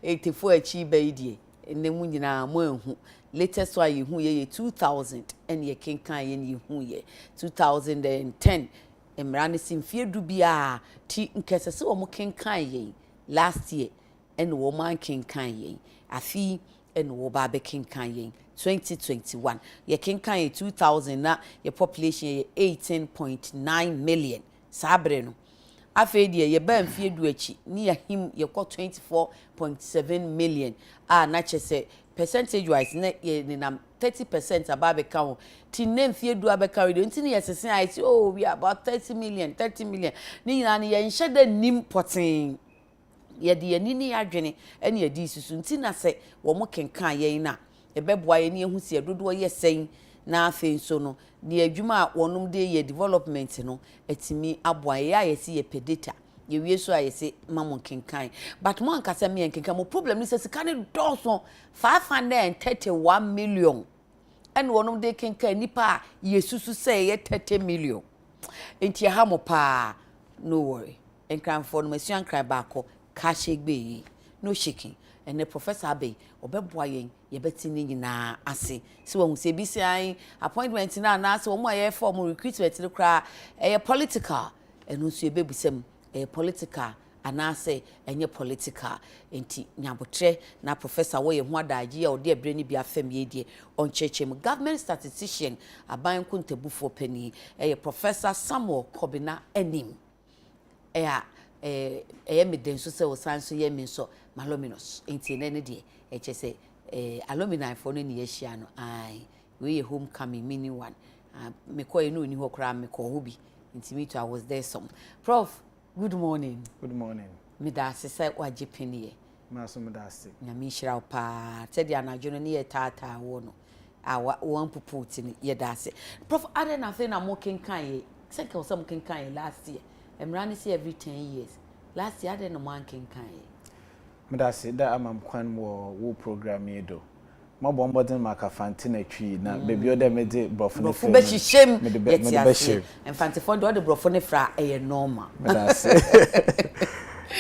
84 achi baidie enne mu nyina mo ehu latest one yehu ye 2000 ene ye kenkan ye ne yehu ye 2010 emra ne simfie du bia ti nkese se wo mo kenkan ye last year ene wo man kenkan ye afi ene wo ba be kenkan ye 2021 ye kenkan ye 2000 na ye population ye 18.9 million sabre no afi die ye ba mfie du achi ni yahim ye kɔ 24.7 million na chese percentage wise na ye nam 30% about account ti nem fie du abeka radio nti ne yesese I say oh we are about 30 million ni nyina ne ye nhye da nim potin ye de ye ni adwene ene ye di susu nti na se wo mo kenkan ye na e beboa ye ne ehu se dodo ye sen na afi so no ne adwuma wonum de ye development no etimi aboa ye ayesi ye pedata ye wie so ayesi mamon kenkan but mo ankasa me kenkan mo problem ni se sika ne doso 531 million and wonum de kenkan nipa yesusu say ye 30 million enti ha mo pa no worry enkran for no masuan kran baako cash egbe no shaking and the professor be obeboa yen ye beti ni nyina ase se wo hu se bi sai appointment na na se wo mo aye form recruitment no kra political enu so ebebusem political anase enye political enti nyabotre na professor wo ye ho adaje ya ode ebre ni bia fam ye die on chechem government statistician aban kuntabufo pani professor Samuel Kobina Annim me so se wo sanso ye me so malominous enti ne de chese alumni for no ni yehia no ai we ye homecoming mini one me ko ye no ni ho kra me ko hobi enti me too I was there some Prof. Good morning. Good morning. Me da se say waje penie. Ma so me da se. Na mi hira pa. Te dia na dwono ne ye tata wo no. Wan puputi ni ye da se. Prof, ade na fe na mo kenkan ye. Se ke wo mo kenkan ye last year. Emra ne say every 10 years. Last year ade no man kenkan ye. Me da se da amam kwan wo program ye do. Mo bombodin maka fantina twi na baby o de me de brofo ne fe. Brofo be hihiem. Me de be hihiem. Emfantifo de brofo ne fra eye normal. Me da se.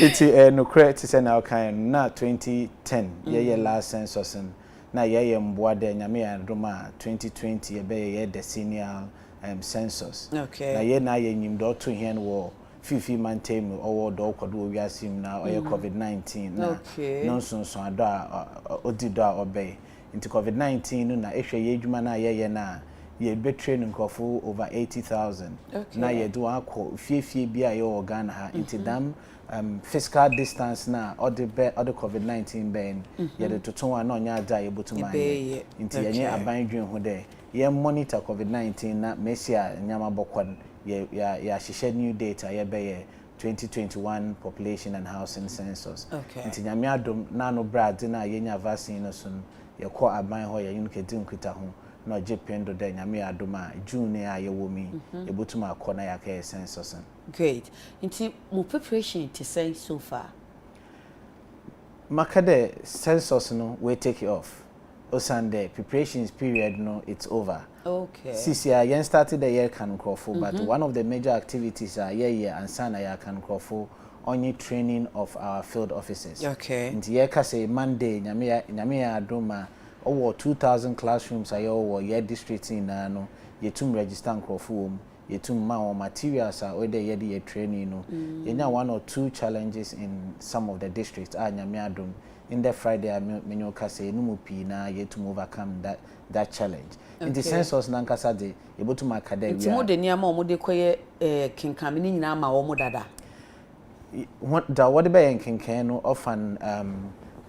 Iti no credit say na kan na 2010 ye last census na ye mboa de nyame ya ndoma 2020 ye be ye decennial census. Okay. Na ye nyim do to hen wo fifi mantem owo do kwado wiasim na oye COVID-19 na okay. Nonsense ado a odido a obey into COVID-19 na ehwe ye adwuma na ye na ye be training nkofo over 80,000 okay. Na ye do akọ fiefie bia ye organ ha into dam physical distance na other COVID-19 ben ye de toton na onya ada ye botuma into ye nye aban dwen ho de ye monitor COVID-19 na mesia nyama bokon ya shisha new data ye be 2021 population and housing census. Okay. Into nyame adom na no brad na ye nya vaccine no so ye ko aban ho ye yunu kedin kwita ho na jependo de nyame adom a June a ye wo mi ye botuma akọ na ya ka census. Great. Into mo preparation to say so far. Makade census no we take it off. Osande preparations period no it's over. Okay. CCI yen started the year can crofo but one of the major activities are and sana ya can crofo only training of our field officers. Okay. Nti ye ka say Monday nyame ya adoma over 2000 classrooms ayo wo ye district in no ye tum register crofo ye tum ma materials are where ye the training no. Yenya one or two challenges in some of the districts nyame adom in the Friday menyo ka say no mu pi na ye tum overcome that challenge. Okay. In the census nankasa de ebotu makada wi. Nti mo de niam o mo de koye kinkam ni nyina ma wo mo dada. What be kinkan no often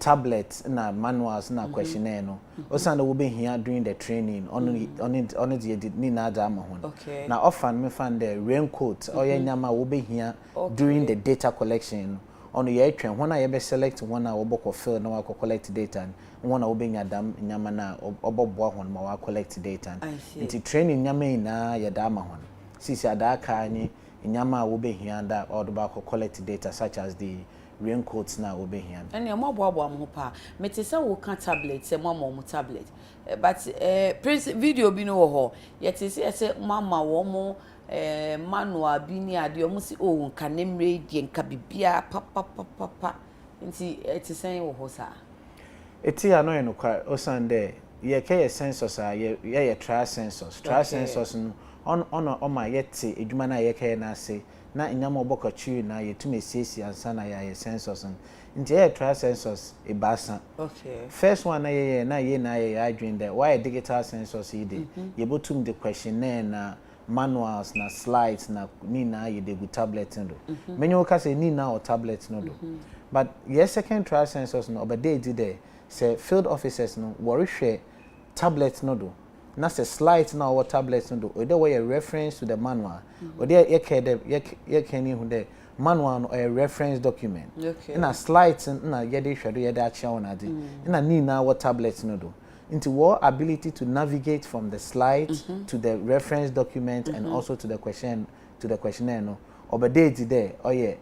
tablets na manuals na questionnaire no. Osanda wo be here during the training on the ni na da ma ho. Okay. Na often me fan the raincoat or ye nyama wo be here during the data collection. On the year train when I be select one a oboko fill na wa collect data one a obenya dam nyama na oboboa hon ma wa collect data nti training nyama na ya dama hon sisi adaka anyi nyama wo be hia da odoba collect data such as the raincoats na wo be hia ene mo boaboa mo pa meti se wo ka tablet se mo tablet but video bi no wo ho yeti se mama wo mo manual bi ni ade o musi o nka nemre die nka bibia papa nti eti sen wo ho sa eti ya no ye no kwa osande ye ke census a ye trial census no on ma yete edwuma na ye ke na ase na nyama obokachi na ye tumi siesi ansa na ye census nti ye trial census e basa first one na ye adwin there why digital census e dey ye botum the questionnaire na manuals na slides na ni na ye dey good tablet ndo menyo ka say ni na or tablet no do but ye second trial census no obede di there say field officers no worry share tablet no do na say slides na or tablet no do o dey way a reference to the manual o dey ye can hu there manual no a reference document na slides na ye dey hwedo ye dey acha on ade na ni na or tablet no do into what ability to navigate from the slides to the reference document and also to the questionnaire no obede di there oye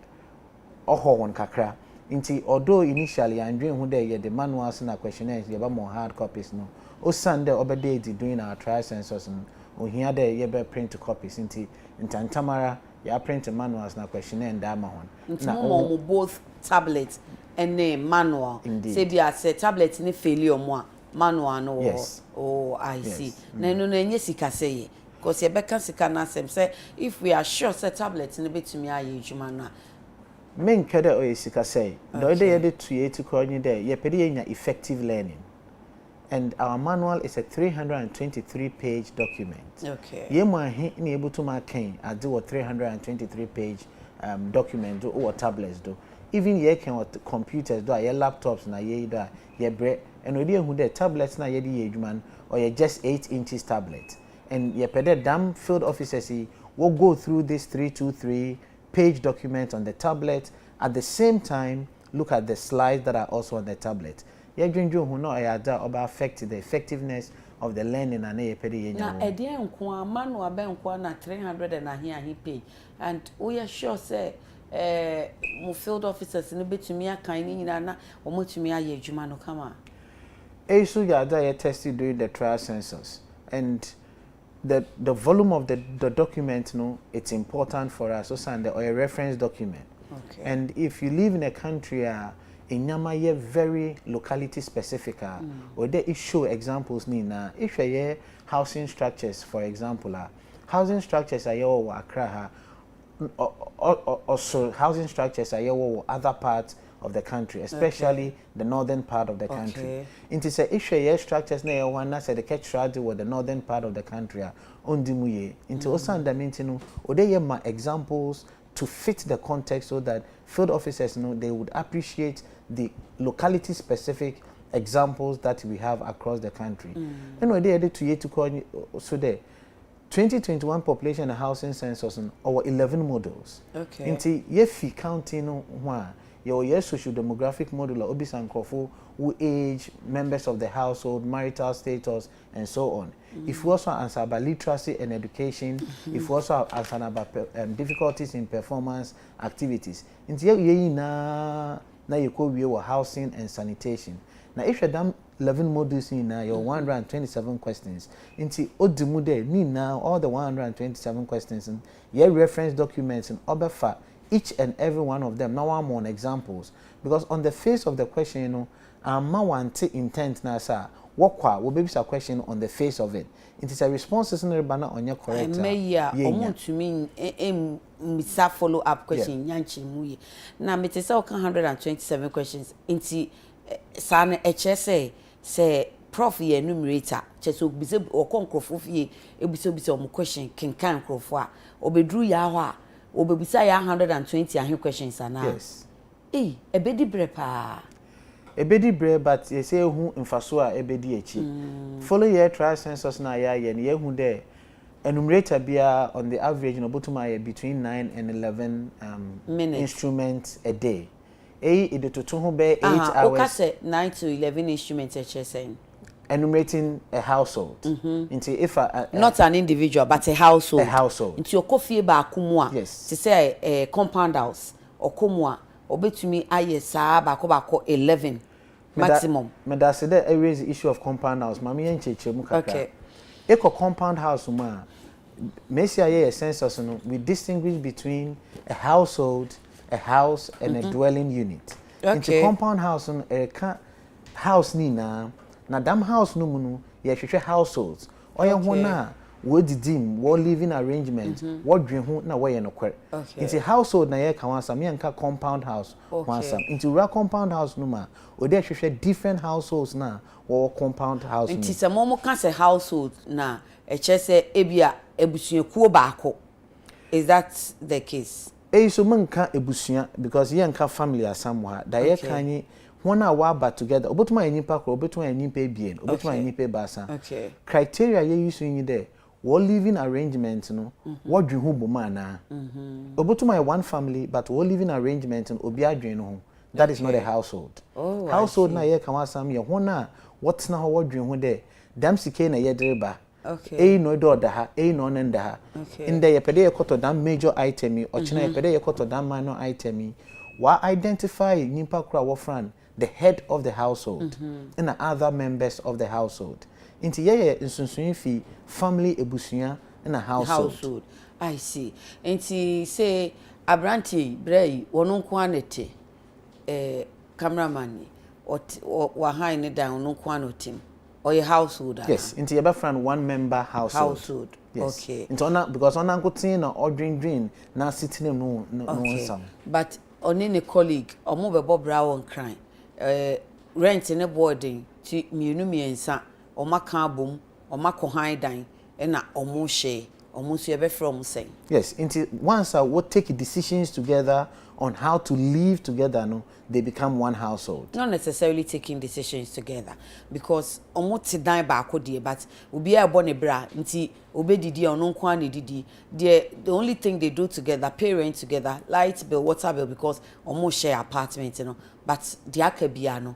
oho won kakra inti although initially andwen hu there the manuals na questionnaires ye ba more hard copies no o sande obede di doing our trial census no o hia there ye be print copies inti intantamara ya print manuals na questionnaire nda ma hon na mo both tablet and manual say bia say tablet ni failure mo manual no yes. Oh I see na no na enye sika say because ye be kan sika na sem say if we are sure say tablet ni betumi aye adwuma na men kede o sika say do dey ye dey to kronyi there ye pede ye nya effective learning and our manual is a 323 page document ye mo ahe na able to ma kan ade wo 323 page document do or tablets do even ye can what computers do your laptops na ye do ye bre and we dey hu the tablets na ye dey adwuma or ye just 8 inches tablet and ye pede damn field officers will go through this 323 page document on the tablet at the same time look at the slides that are also on the tablet ye dwendwo hu no ayada oba affect the effectiveness of the learning and ye pede ye nya na ede nko manual be nko na 300 and ahi page and we are sure say mo field officers ni betumi akan ni nyina na omotumi aye adwuma no kama so yada ye tested during the trial census and the volume of the document no it's important for us so send or a reference document and if you live in a country inyama ye very locality specific or they show examples ni na if ye housing structures for example housing structures are your Accra also housing structures are your other parts of the country, especially the northern part of the country. Into say issue structures na ya wana say the catch with the northern part of the country ondimuye. Into osanda mintinu odeye ma examples to fit the context so that field officers know they would appreciate the locality specific examples that we have across the country. And we did to ye to call so there 2021 population and housing census over 11 models. Into ye fi counting one your social demographic model or obisankrofo who age, members of the household, marital status, and so on. If we also answer about literacy and education, if we also answer about difficulties in performance activities, into ye na you could be housing and sanitation. Now if you done 11 modules in your 127 questions, into odimude ni now all the 127 questions and your reference documents and other fact. Each and every one of them. Now I'm on examples because on the face of the question, you know, I'm want intent na sa what will be a question on the face of it. It is a response is not on your correct. To me, misa follow up question. Yanchi muye. Now me say 127 questions. Inti san HSA say Prof ye numerator. Cheso bise or konkrofo ye ebiso omo question kinkan krofo a obedru ya ho a obebisa ya 120 ahe questions ana yes ebedi bre pa ebedi bre but you say hu mfaso a ebedi echi follow year trial census na ya ye ne hu there enumerator bia on the average no botuma between 9 and 11 instruments a day it to hu be 8 hours okay say 9 to 11 instruments HSN enumerating a household into if not an individual but a household into your coffee ba kumwa yes to say a compound house or kumwa obetumi aye saa ba ko 11 maximum me that say that raise the issue of compound house mami encheche mu kakra okay eko compound house ma Messi a census no we distinguish between a household, a house and a dwelling unit. Into compound house no house ni na dam house no mu no ye hwehwe households oye ho na wo didim wo living arrangement wo dwen ho na wo ye no kwere into household na ye ka wan sam ye nka compound house wan sam into ra compound house no ma o de hwehwe different households na wo compound house into se mo ka se household na e che se ebia ebusuakuo baako. Is that the case? So man ka ebusua because ye nka family asamwa da ye kanyi wona wa ba together obotuma enyipa kro obotuma enyipa ebien obotuma enyipa basa criteria ye use yin there what living arrangement no what dwen ho boma na obotuma one family but what living arrangement no obi adwen no that is not a household. Household na ye kan wasam ye wona what na ho what dwen ho there dam sike na ye dereba no do da ha no nda ha in there ye pede ye koto dam major item o china ye pede ye koto dam minor item wa identify nimpa kra wo friend the head of the household and the other members of the household. Into ye insunsun fi family ebusuya in a household. I see. Into say abranti brei wono nko anete cameraman wa high ne down no nko anotim or your household. Yes, into your friend one member household. Yes. Okay. Into ona because ona nko tin or dream na sitting no some. But on any colleague omo bebo bra won cry. Rent in a boarding to miensa or maka boom or mako high dine and na omo share almost you from saying. Yes, until once I would take decisions together on how to live together, no, they become one household. Not necessarily taking decisions together because almost to die back but we be a bonne bra until obey didi or non quani didi. The only thing they do together, parents together, light bill, water bill because almost share apartments, you know. But the akabiano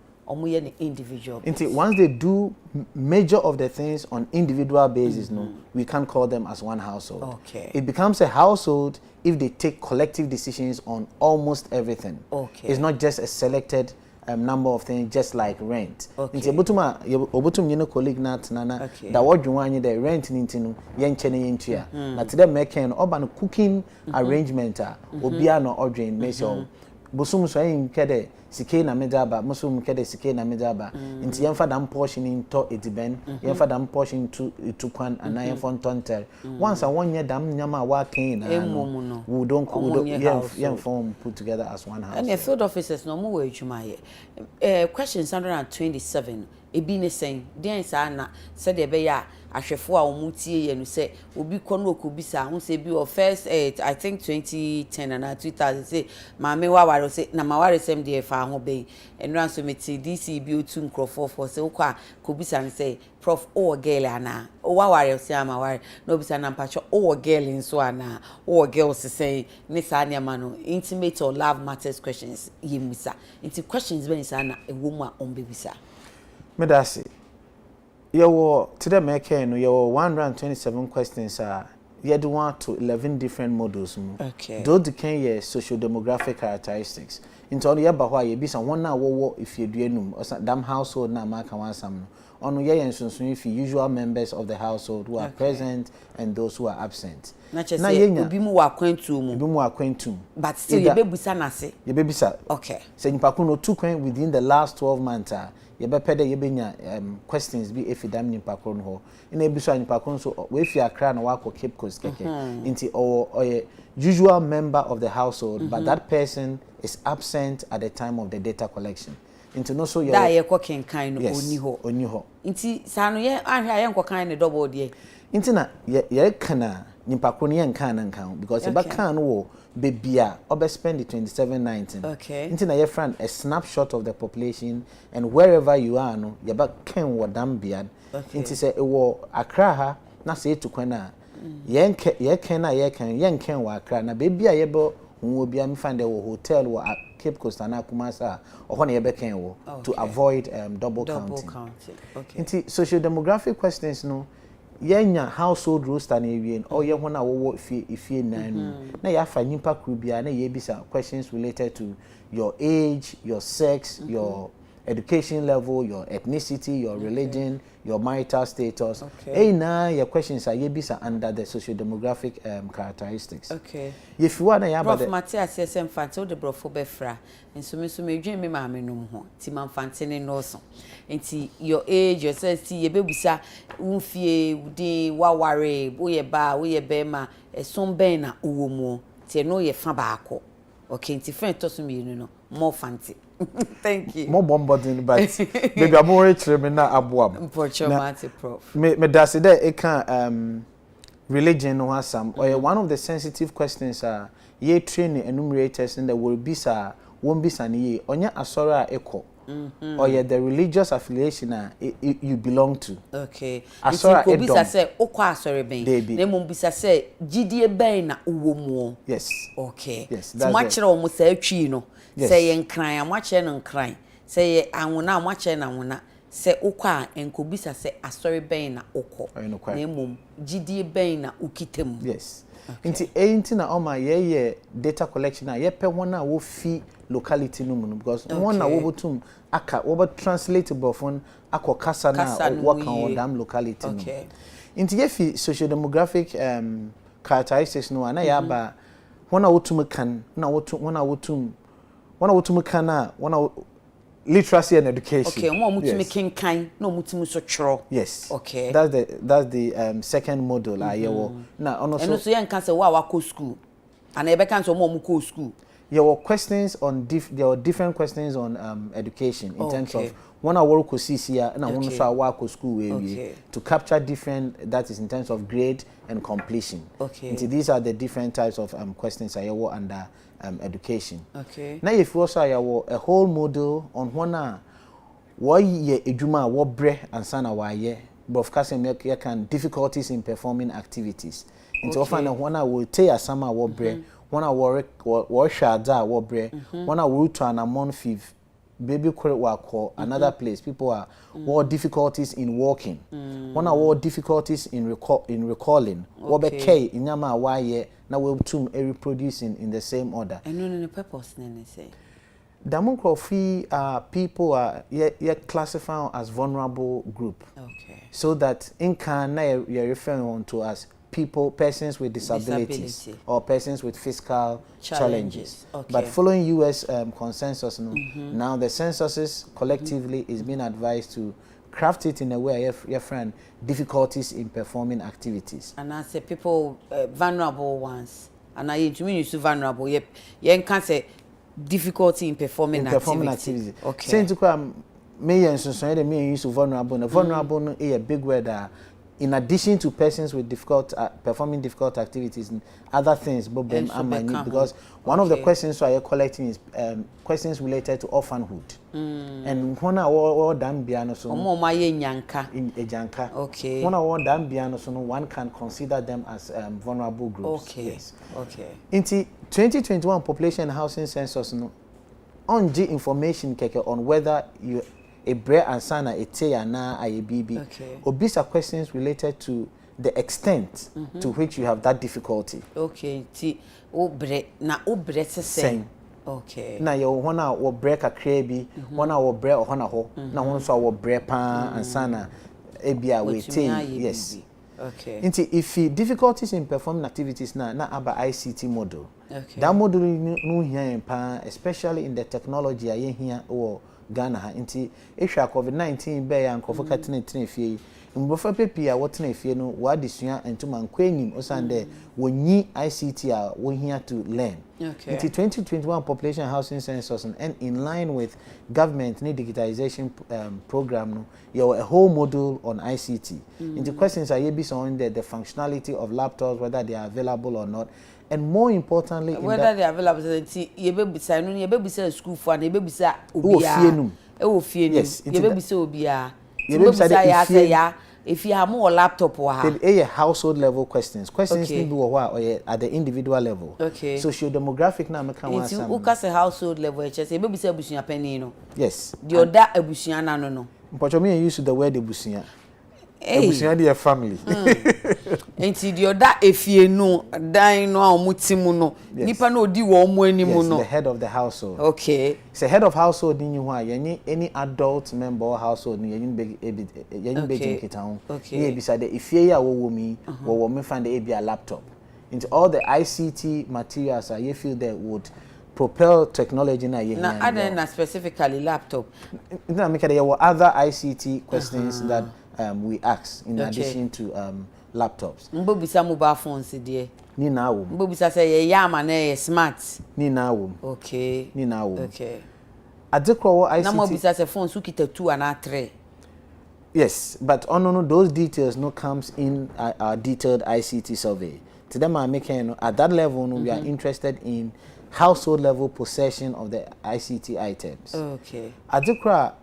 individual. Until once they do major of the things on individual basis, no, we can't call them as one household. Okay. It becomes a household if they take collective decisions on almost everything. Okay. It's not just a selected number of things, just like rent. Okay. Until obutum colleague nana that what you want the rent nintinu yen chene yentua. Na today making urban cooking arrangement obia no ordering measure. Bosum so yin kede sike na medaba musum kede sike na medaba nti yemfa dam portion into ediben yemfa dam portion to kwan ana yemfa ntonter once one year dam nyama wa kin na we don't yemfa put together as one house. And the field officers no more adwuma ye question 127 ebi ne sen den sa na said e be ya ahwefo a omutie ye no say obi kono okubisa ho say bi o first I think 2010 and 2000 say maame wa ware say na ma ware sem de fa ho be enran so meti DC bi otu nkrofo for say ukwa kobisa ne say prof o girl ana o wa ware say ama ware no bisa na mpacho o girl nso ana o girl say ne sa ne ma no intimate or love matters questions yemisa inti questions ben sa na ewo mu a ombebisa Medasi, you today make no you 127 questions you do 1 to 11 different models. Okay. Those can your social demographic characteristics. Into all your bahwa you be some one now wo if you do enum or some household na maka wan sam. On ye and if usual members of the household who are present and those who are absent. Na obi mu wa kwentu mu. Obi mu wa kwentu. But still you be busa na se. You be bisa. Okay. So nipa ko no 2 kwen within the last 12 months ye be pede ye benya questions bi efidam nipa ko no ho. Ina ebiso nipa ko so we fi akra na wa ko Cape Coast keke. Inti or usual member of the household but that person is absent at the time of the data collection. Into no so that ye koken kind oni ho inti sanu ye ahwa ye nkokan ne double de inti na ye kana nimpa ko ne ye nkan na nkan because e ba kan wo bebia obe spend 2719 okay inti na ye friend a snapshot of the population and wherever you are no ye ba kan wo dambia inti say e wo Accra ha na say to kwana ye kan na ye kan wo Accra na bebia ye bo who be am find a hotel or Cape Coast and Kumasa or when you can to avoid double counting. Okay. Inti social demographic questions no yenya household roster na ewie or ye hona wo if ye nan na ya fa nyimpa kru bia na ye bisa questions related to your age, your sex, your education level, your ethnicity, your religion, your marital status. Now your questions are yebisa under the socio-demographic characteristics. Okay. If you want to have Prof Matthias says mfante the Prof befra nso me so medwen me ma me nom ho ti ma mfante ne no so enti your age your sense ye bebusa unfie wudi waware wo ye be ma eson ben na owomu ti no ye fa baako. Okay, enti friend to so me no more fancy. Thank you. More bombarding, but maybe I'm more rich me na abuam. Prof. Me that's it. It can religion no asam. Or one of the sensitive questions are ye training enumerators in the will be sa won't be san ye. Onya asora echo. Or ye the religious affiliation you belong to. Okay. Asora edom. Bisa say okwa asore ben. Ne mo bisa say gidie ben na uwomu. Yes. Okay. Yes. Ti mwachira omo say atwi no. Say ye nkran amwache no nkran. Say ye anwona amwache na anwona. Say okwa enkobisa say asore ben na okọ. Ne mo gidie ben na ukitem. Yes. Inti ain't na oma ye data collection na ye pe wona wo fi locality no mu because one na wo botum aka wo translatable phone akọ kasa na work on dam locality no. Okay. Inti ye fi socio-demographic characteristics no na ya ba wona wotum kan na wotum kana literacy and education. Okay, mo mutumi kinkan no mutumi so chro. Yes. Okay. That's the second model ayewo. Na ono so. Eno so yen kan say wa go school. And e be kan so mo go school. There were questions on different questions on education in terms of one hour ko CCA na one so wa school we to capture different, that is in terms of grade and completion. Okay. And these are the different types of questions ayewo under education. Okay. Now if you also have a whole model on what ye eduma what bre and sana wa ye broadcasting can difficulties in performing activities. Into often one will take a summer what bre, one work shada what bre, one route to an amount fifth baby work another place. People are more difficulties in walking. One more difficulties in recalling. What be K in yama why ye now we'll reproducing in the same order. And no purpose nene say. Demography people are classified as vulnerable group. Okay. So that in Kana you're referring on to as persons with disabilities or persons with fiscal challenges. Okay. But following US consensus now the censuses collectively is being advised to craft it in a way your friend difficulties in performing activities. And I say people vulnerable ones. And I to me you vulnerable. You can say difficulty in performing activities. Okay. Saying to me and so me use vulnerable. Vulnerable is a big word in addition to persons with performing difficult activities and other things, because one of the questions I are collecting is questions related to orphanhood. And one award done piano so in a janka. Okay. One award done piano so one can consider them as vulnerable groups. Okay. Yes. Okay. In the 2021 population and housing census no on G information keke on whether you a bre and sana a teya na a baby. Okay. Obisa questions related to the extent to which you have that difficulty. Okay. Ti obre se same. Okay. Na yo wana wo bre kakra bi, wana wo bre ohona ho, na won so wo bre pa and sana ebia we te. Yes. Okay. If difficulties in performing activities na aba ICT model. Okay. That model no here pa especially in the technology aye here or Ghana ha nti ehwa COVID-19 be ya nkofo katene fie mbofa pepi a wotene fie no wa desua entuma nkwanim osande wonyi ICT a wo here to learn. Okay. Nti 2021 population housing census and in line with government need digitization program no you a whole module on ICT. Nti questions are be on the functionality of laptops, whether they are available or not. And more importantly, whether they are available, you be beside no, you be beside school for, and you be beside obia. Yes, you be beside obia. You be beside ya. If you have more laptop, a household level questions need to or at the individual level. Okay. Socio-demographic na meka wan sam. If you a household level, you say you be beside busunya penny no. Yes. The other ebusunya na no. But me use the word ebusunya. Ebusua dey family. Enti di oda efie no dan no a omutimu no nipa na odi wo omo animu no. The head of the household. Okay. It's a head of household ni hu a any adult member or household ni yen big kita ho. Ni ebisa de efie ya wo mi wo me find the a laptop. Into all the ICT materials you feel that would propel technology na ye na other na specifically laptop. Na make there were other ICT questions that we ask in addition to laptops. Mbo bisa mobile phones there. Ni na wo. Mbo bisa say ye yama na ye smart. Ni na wo. Okay. Ni na wo. Okay. Adekro ICT. Na mo bisa say phones who kita 2 and 3. Yes, but no those details no comes in our detailed ICT survey. To them are making at that level we are interested in household level possession of the ICT items. Okay. Adekra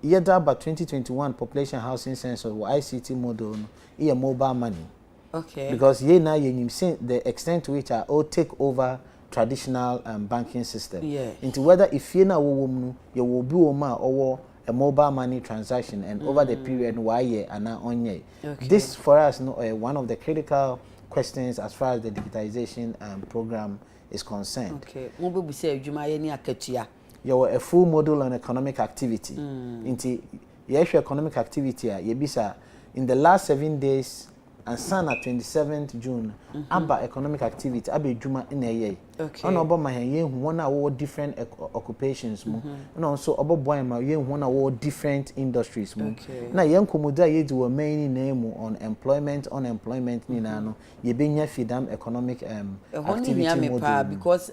yeda by 2021 population housing census or ICT model is mobile money. Okay. Because ye now you see the extent to which I all take over traditional banking system. Yeah. Into whether if you na woman you will be or a mobile money transaction and over the period why ye and now on ye. Okay. This for us one of the critical questions as far as the digitization program is concerned. Okay. Mo be say adwuma ye ni akatua. You were a full module on economic activity. Into yes, economic activity ye bisa in the last 7 days and sun at 27th June aba economic activity abe adwuma in a year. Okay. On obo ma ye hu one award different occupations mu. No so obo boy ma ye hu one award different industries mu. Okay. Na ye nkomoda ye di wo main name on unemployment ni na no ye benya fidam economic activity model because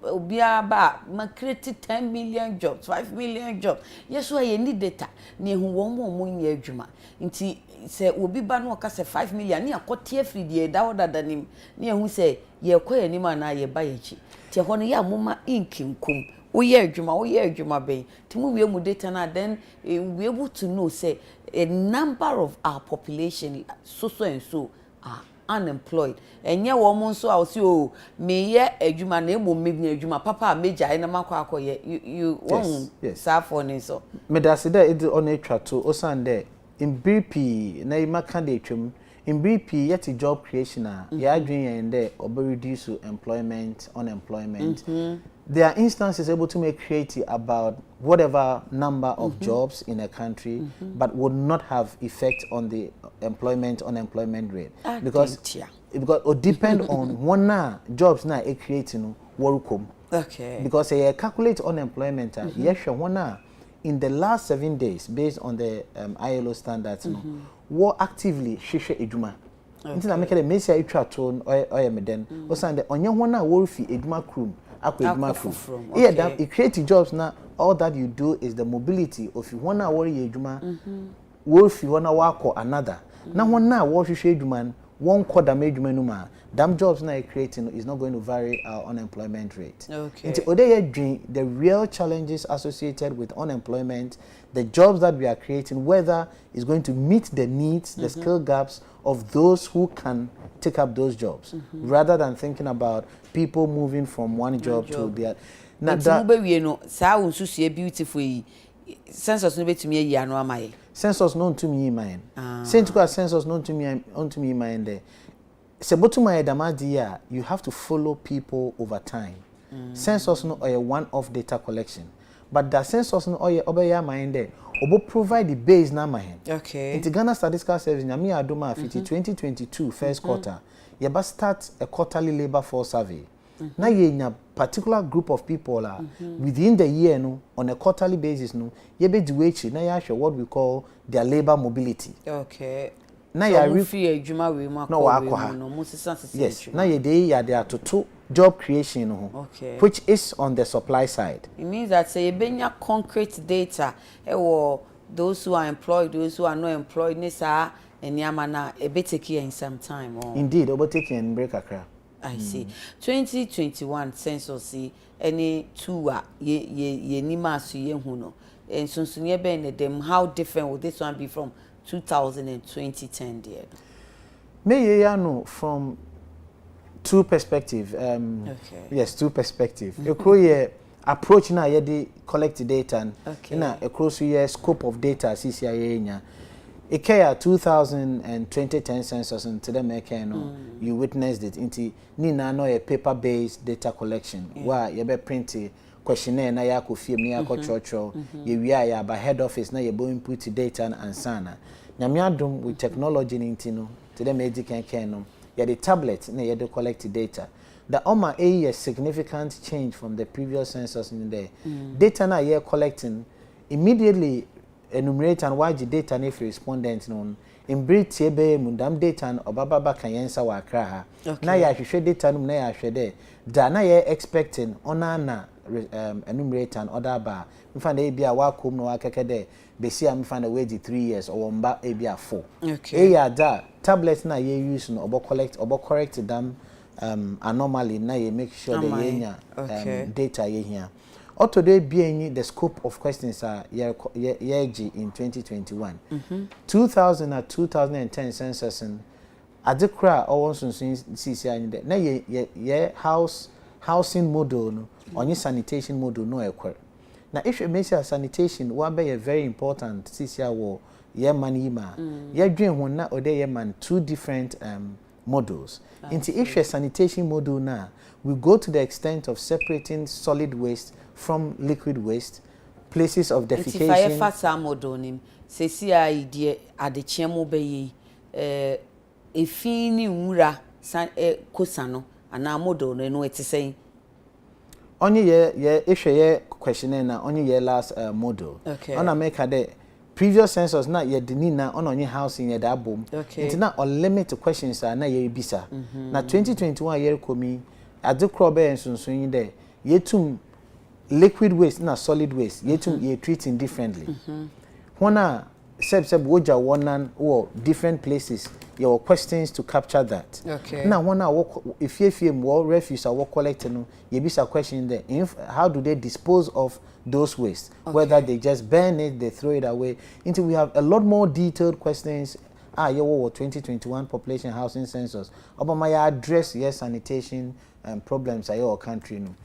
obia ba ma create 10 million jobs 5 million jobs yes so ye need data na ehu wo mo nya adwuma nti se obi ba no ka se 5 million na akote free die da odadanim na ehu se ye koye ni ma na ye ba ye chi ti ho no ya moma inkinkum woye adwuma ben ti mu wie mu data na then we able to know say a number of our population so and so are unemployed enye wo mo nso a o me ye adwuma na emo me adwuma papa meja ina makwa akoye you won safo ni so me da se there it on a trato osande in BP na ima kan de twem in BP yet job creation ya adwen yen there obe reduce unemployment. There are instances able to make creative about whatever number of jobs in a country, but would not have effect on the unemployment rate because it depend on one jobs na e creating workum. Okay. Because they calculate unemployment yes one in the last 7 days based on the ILO standards wo actively hwehwe edwuma. Nti na make the mesia itwa to oyemeden o sande onye hona wo fi edwuma krum akwa edwuma krum. Yeah, it create jobs now. All that you do is the mobility of you hona wo ye edwuma wo fi hona wako another. Na hona wo hwehwe edwuma one quarter edwuma no ma damn jobs now creating is not going to vary our unemployment rate. Okay. The real challenges associated with unemployment, the jobs that we are creating, whether it's going to meet the needs, the skill gaps of those who can take up those jobs, rather than thinking about people moving from one job to the other. Now that beautiful census no betumi yi anu amaye. Census no to me mine. Census no to me mine there. You have to follow people over time. Census no a one-off data collection, but the census no obeya mind there. Obo provide the base na mind. Okay. In Ghana Statistical Service, na me adoma 2022 first quarter. You ba start a quarterly labor force survey. Now you in a particular group of people within the year no on a quarterly basis no you be do now you what we call their labor mobility. Okay. Now so you free adwuma we ma no yes now you there are to job creation okay. Which is on the supply side. It means that say benya concrete data those who are employed, those who are not employed nisa enyama na e be take in some time or indeed obo take in break akra. I see. 2021 census any two ye nima su ye hu no and so near ben them how different would this one be from 2000 and 2010 dear? May you know from two perspectives. Okay. Yes, two perspectives. You approach na ye collect data and okay. Na across your scope of data CCIA nya Ikea 2020-10 census and today you witnessed it into Nina no a paper-based data collection where you be print questionnaire na ya ko fie me akọ chocho ye wia ya ba head office na ye bo input data and sana nyame adom with technology no today medical care no ye the tablet na ye dey collect data the oma a significant change from the previous census in there data na ye collecting immediately enumerate and why the data na for respondent no in brief ebe mundam data and obaba kan yensa wa akra ha na ya hwehwe data no na ya hwede da na ye expecting ona na enumerate and other bar me find e bia wa kom no akeke de be see am find a wage 3 years or mba e bia 4 okay ya da tablet na ye use no obo correct them anomaly na ye make sure that ye nya data ye here today be the scope of questions are in 2021 2000 and 2010 census and adekra or so see na ye housing model no only sanitation model no ekwer na if you make sanitation one be very important see wo ye man ma ye dwen ho na ode ye man two different models into if you sanitation model na we go to the extent of separating solid waste from liquid waste places of defecation if I fasa model nim se si ai de adechemo be yi efini nwura kosano ana model no etisen only ye if ye questionnaire na only ye last model on America the previous census na ye dini na only housing ye da bom it na unlimited questions na ye bisa na 2021 year komi adekro be ensunsun de yetum liquid waste na solid waste yetum ye treating differently Wana seb woja wonan or different places your questions to capture that na wana if more refuse are collecting you be a question there how do they dispose of those waste whether they just burn it they throw it away until we have a lot more detailed questions your 2021 population housing census obama ya address yes sanitation problems at your country no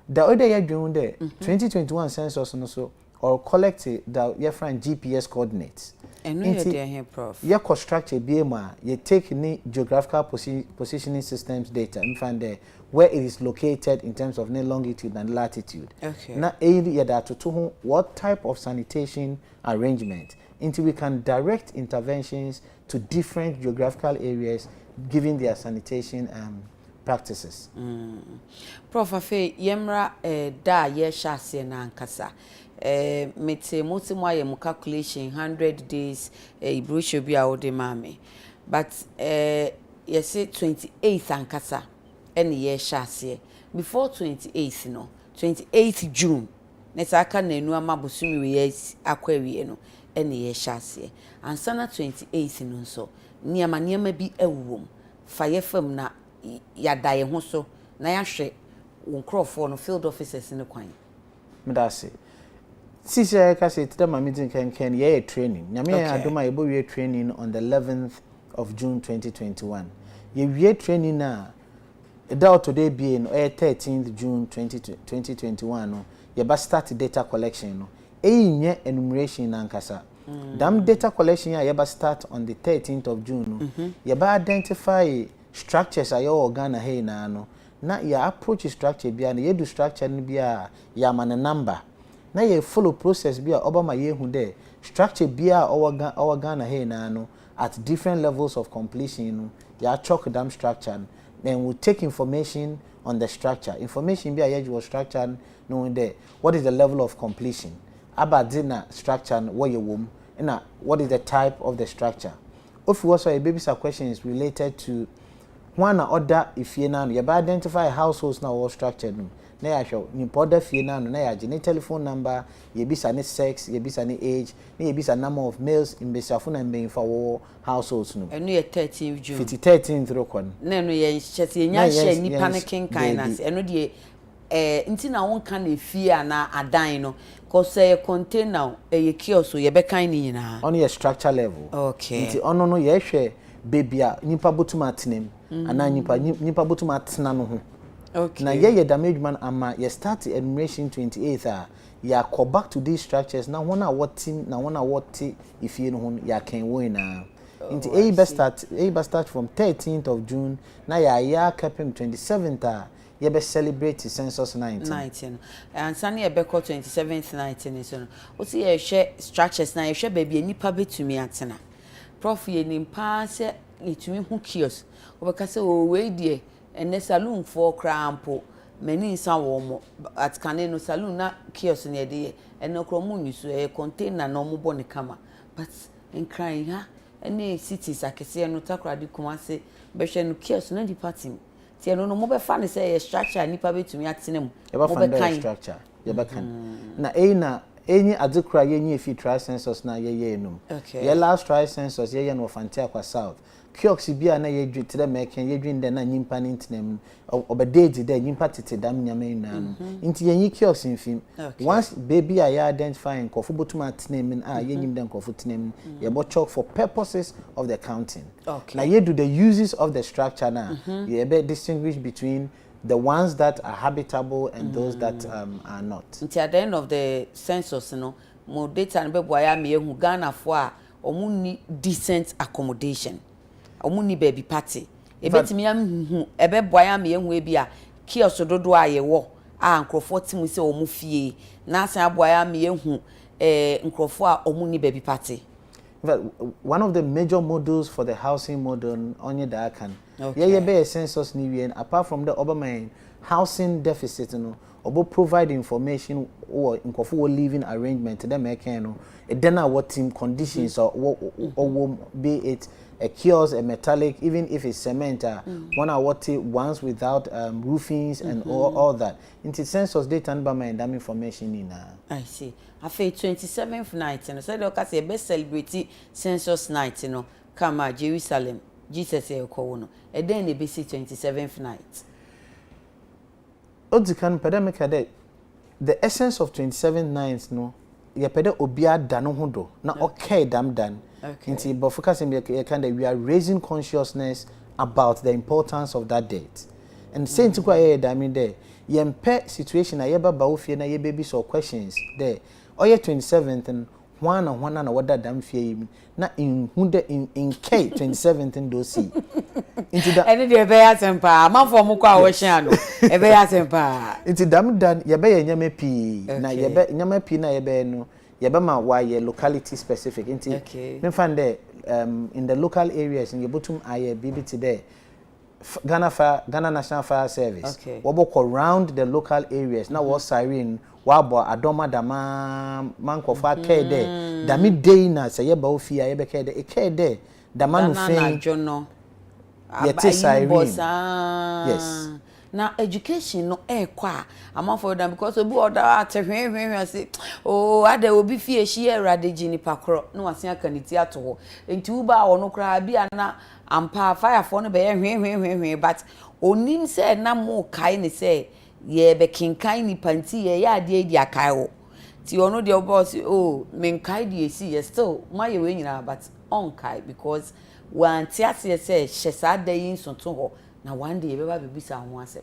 the other year during the 2021 census also or collect the your friend GPS coordinates. And you there here, Prof. You construct a BMA, you take any geographical positioning systems data and find there where it is located in terms of longitude and latitude. Okay. Now, to what type of sanitation arrangement until we can direct interventions to different geographical areas, given their sanitation practices. Prof, afe yemra da ye shase na nkasa. Mete motimu aye mu calculation 100 days ibrocho bi a wode mame. But yes 28th ankasa ene ye shase. Before 28th no, 28th June. Neta aka na enu ama bosumi we yes akwawie no ene ye shase. Ansana 28th no nso niama bi ewuwom. Faye fam na yada ye ho so na ya hwe wonkrofo no field officers ne kwan medase sisi ya ka say tell my meeting can ye training nyame ya adoma ebo we training on the 11th of June 2021 ye we training na that today being 13th June 2021 no ye ba start data collection no nye enumeration na nkasa dam data collection ya ba start on the 13th of June no ye ba identify structures are your organ hey na no na your approach structure bia na you do structure ni bia ya man number na you follow process bia obama ye hu there structure bia organ hey na no at different levels of completion no ya chalk them structure then we take information on the structure information bia you was structure no there what is the level of completion abadina structure what you wom na what is the type of the structure if also a baby questions related to one order if you now you identify households now or structured na ya show ni order fie now na ya gene telephone number you be any sex you be any age you be a number of males in besafo na mbe for households no enu ye 13th June 13th rokon na enu ye hyese nya hye ni panicking kindness enu de nti na won kan na fie ana adan no cause container ye kiosk ye be kan ni nyina on your structure level okay nti ono no ye hwe bebia nipa botuma atenem ana nipa botuma atena no ho okay na ye damage man ama ye start enumeration 28th ya go back to these structures na one what team na one what if you know ya can win na into a start from 13th of June na ya capim 27th ye be celebrate census 19 and sunny be call 27th 19 so o see ye share structures na ye share baby nipa betumi atena prof ye nimpa se etumi hu kiosk obeka se o we die ene saloon for crampo many nsa wo mo at kane no saloon na kiosk ne de ene kromo nyusu e container na omo bo ne kama but in crying ha ene cities akese no takrade kumase be hwe no kiosk na department ti no mo be fa ne say structure nipa betumi atena mu mo be kan structure ye be kan na enyi adekura ye nyi efi tri census na ye enum ye last tri census ye no fanti akwa south kiosk bia na ye dwi tire meken ye dwi nde na nyimpa ne ntinem obededi de nyimpa tete dam nyame na no nti ye nyi kiosk infim once baby I identifying kofu botuma tinem a ye nyim de kofu tinem ye bo chalk for purposes of the counting na ye do the uses of the structure na ye be distinguish between the ones that are habitable and those that are not. Until at the end of the census, more data and beboya me who Ghana for omuni decent accommodation. Omuni baby party. E betimi am ebe boya me hu ebi a kiosk dodo aye wo a nkrofo timu se omu fie na san boya me hu nkrofo a omuni baby party. In fact, one of the major models for the housing model only that can yeah be a census new year apart from the Obama housing deficit obo provide information or in living arrangement to them can then what team conditions or be it a kiosk, a metallic, even if it's cement, one are what ones without roofings and all that. Into census data and by my information in I see. I feel 27th night, and so they say best celebrity census night, come Jerusalem, Jesus Kono, and then they be 27th night. Odzikan pandemic the essence of 27th nights ye pede obia dano hodo na okay dam dan. Okay. But focusing we are raising consciousness about the importance of that date. And saying to quite there, yempe situation a yeba baufie na ye baby so questions there. Oh yeah 27th and one and what that damn fear na in hunde in K 27th and do see. Into that and the be asempa man for mu kwa wo hia no e be asempa. Into dam dan ye be nyame pi na ye be nyame pi na ye be no yebema why locality specific into me find there in the local areas in Yebutum aye BBT there Ghana National Fire Service wobok around the local areas na was siren wabo adoma dama manko fa ke there dami day na say yeba ofia yebe ke there e ke there dama no fin jono yeti siren yes. Now education no kwa among for them because obi order at say oh ade obi fie hie radeji ni pakro no asen akaniti ato ho enti uba wo no kra bia na ampa fire for no be hwe but onim say na mo kai ni say ye be kinkan ni panti ye ya ade edi akai wo ti ono de boss oh men kai de si still my we nyina but on kai because wan ti ase say hyesa da yin so to ho na one day beba bibisa ho ase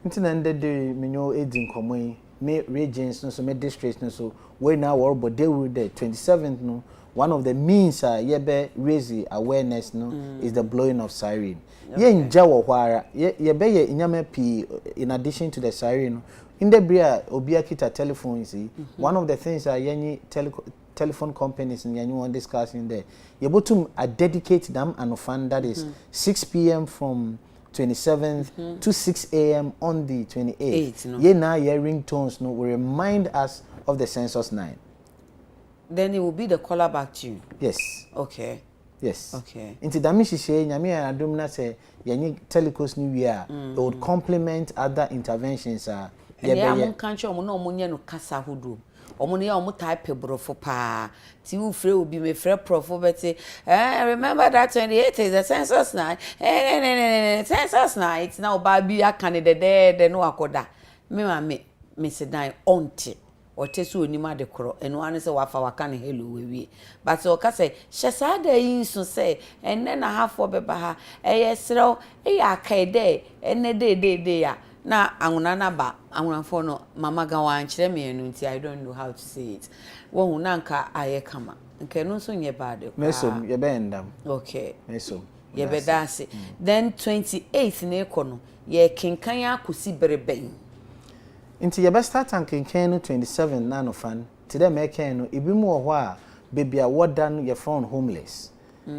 ntina ndede menyo edin komoi me regions no so me districts no so we now world but they will the 27th no one of the means yebe raise awareness no is the blowing of siren ye nja wo hwara ye be ye nyama pi in addition to the siren in the bria obia kita telephone see one of the things yenyi telephone companies and you want discussing there you botum dedicate them and fund that is 6 p.m. from 27th to 6 a.m. on the 28th. Ye na ye ringtones no will remind us of the census 9. Then it will be the caller back tune. Yes. Okay. Yes. Okay. Into damishi she nyame adum na say ye telecos new year it would complement other interventions ye be ye country omo na omo nye no kasa hodo. Omo ne omo type brofo pa ti u frɛ obi me frɛ prof beti remember that 28 is the census night census night now ba bi aka ne de no akoda me se dan onti o te so onima de koro eno ane se wafa waka ne hello we but o ka se hye sa da yin so se enne na hafo beba ha eye srew eye akai de enne de ya na anguna na ba anguna for no mama ga wan kire me enu nti I don't know how to say it wo na nka aye kama nke no so nye bad mesom ye be ndam okay mesom ye be dase then 28th na ekono ye kenkan akosi bereben nti ye be start an kenkan no 27 na no fan ti dem e ken no ebi mu ho a baby a wodan ye found homeless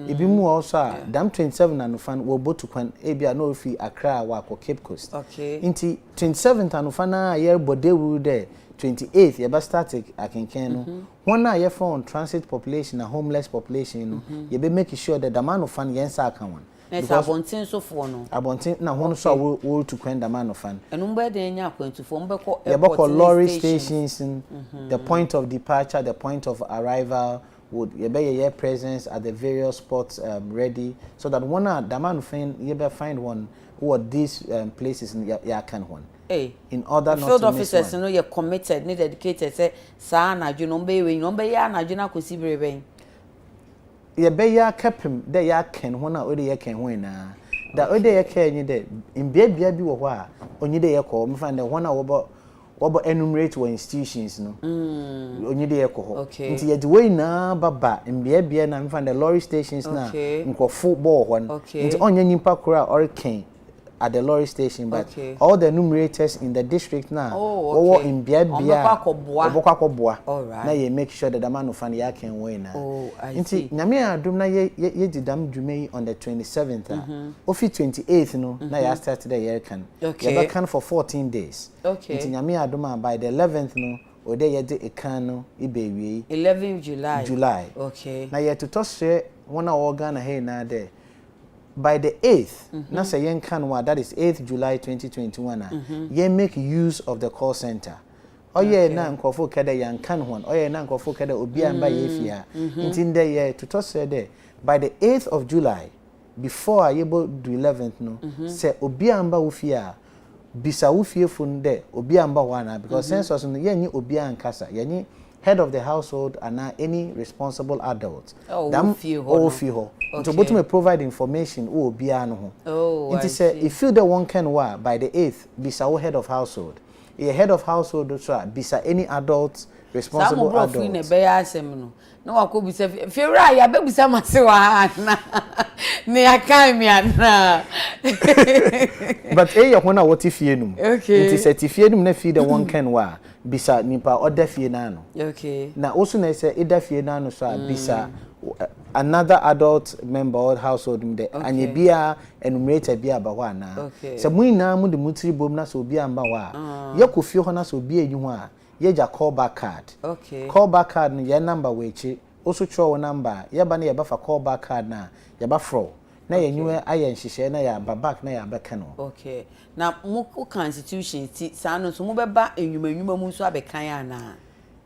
ebi mu also a dam 27 na no fan wo botu kwan ebi a no fi Accra wa ko Cape Coast okay nti 27th anu fan na ye bodewu there 28th ye be start akenken no one na ye found transit population na homeless population no ye be make sure that the man of fan yen sa kan one because abontin so for no abontin na hono so wo to kwan the man of fan enu mbe de nya akwantu fo mbe ko airport lorry stations the point of departure the point of arrival would you be your presence at the various spots ready so that one the man of fan you be find one who are these places in ya can one in order not field to officers no you committed ni dedicated say sa na dwo no mbe we no mbe ya na dwo na kosi breben ye be ya kepem de ya ken ho na ode ye ken ho na da ode ye ken ni de mbia bi wo ho a onyi de ye ko me find the one wo enumerate wa institutions no onyi de ye ko ho nti ye de we na baba mbia na me find the lorry stations na nkofo bo ho nti onye nyimpa kora or ken at the lorry station but all the enumerators in the district now wo in bia obokwakoboa na ye make sure that the man of fan ya can win na nti nyame adum na ye didam dwumai on the 27th ofi 28th no na ya start the year can ye can for 14 days nti nyame adum by the 11th no ode ye de ekan no ibewie 11 July na ye to share one organ na hey na there by the 8th na say yen kan wa that is 8th July 2021 ye make use of the call center oye na nkofo kede yan kan hon oye na nkofo kede obi amba ye fia intinde ye to say there by the 8th of July before I able do 11th no say obi amba wo fia bisa wo fie fun de obi amba wana because census no ye nyi obi ankasa ye nyi head of the household and any responsible adult them all feel to but me provide information o obi an ho it say if you the one can wa by the 8th bisa wo head of household a head of household so bisa any adult responsible adult some na be ya asem no na wako bisa fiura ya be bisa mase wa na ne akan mi ana but e ye hona what fie num it is certifie num na fie the one can wa bisa nipa oda fie na no na also na say ida fie na no so bisa another adult member or household de anye bia enumerator bia ba ho ana se muina mu de mutiri bom na so obi amba wa yakofie ho na so obi enyu ho a ye ja call back card call back card no ye number we chi also throw number ye ba na ye ba fa call back card na ye ba fro na ye nyu aye nhihye na ya ba back na ya ba ka no na mu constitution ti sa no so mu be ba enwuma mu so abekan ana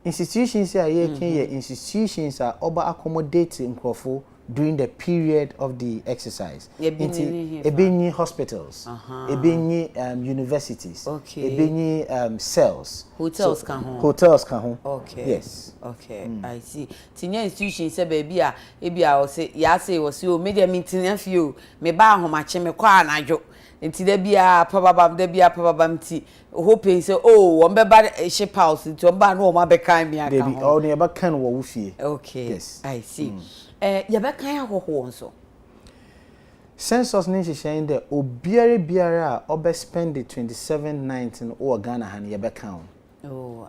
institutions are here institutions are over accommodate nkrofo during the period of the exercise ebinyi hospitals ebinyi universities ebinyi cells hotels kan ho yes I see tinya institutions say baby a ebia o say ya say o say o media meeting afio me ba ahomache me kwa anajo nti da bia pababam ti hoping say oh won be ba ship house nti on ba no ma be kan mi aka baby all ne ba kan wo fie yes I see ya be kan ahoho nso census ni shishine de biara obe spend the 2719 o Ghana han ya be kan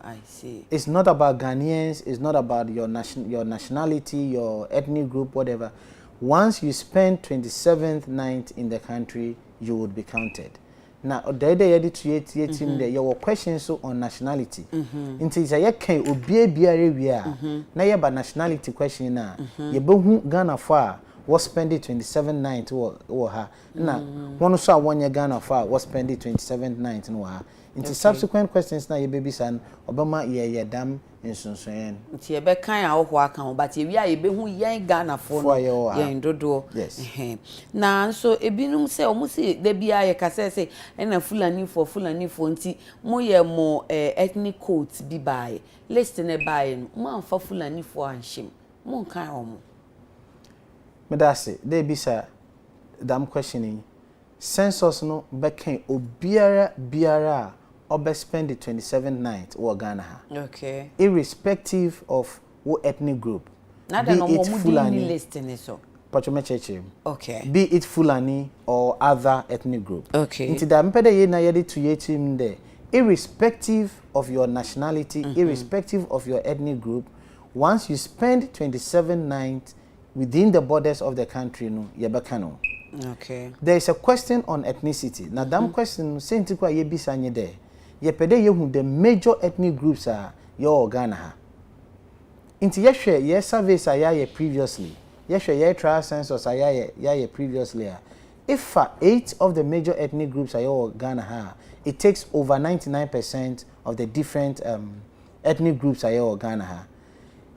I see it's not about Ghanaians it's not about your nationality your ethnic group whatever once you spend 27th night in the country you would be counted. Now, the day you team there, your questions on nationality. Into say you can obi na ye ba nationality question na ye be hu Ghana for was spend 27 night or ha na one so one year Ghana for was spend 27 night no ha into subsequent questions na ye baby san obama ye dam nsonsoen nti ye be kan ahoho aka ho but ye be hu yen Ghana for no ye ndodo na so ebinum se omu se da bia ye kase se na fulani for nti mo ye mo ethnic codes bi bae list ne bae no mo amfa fulani for anhim mo kan omu me da se dey bisa dam questioning census no bɛkan biara spend the 27th night wɔ Ghana ha. Okay. Irrespective of what ethnic group. Be it Fulani list in so. Okay. Be it Fulani or other ethnic group. Okay. Into that mpede ye na yede to ye team there. Irrespective of your nationality, irrespective of your ethnic group, once you spend 27 nights within the borders of the country, no, yebekano. Okay. There is a question on ethnicity. Now, that question, senti kwa yebisa nye there. Yepede yehu the major ethnic groups are your Ghana. Into ye surveys are previously. Ye trial census are previously. If 8 of the major ethnic groups are your Ghana, it takes over 99% of the different ethnic groups are your Ghana.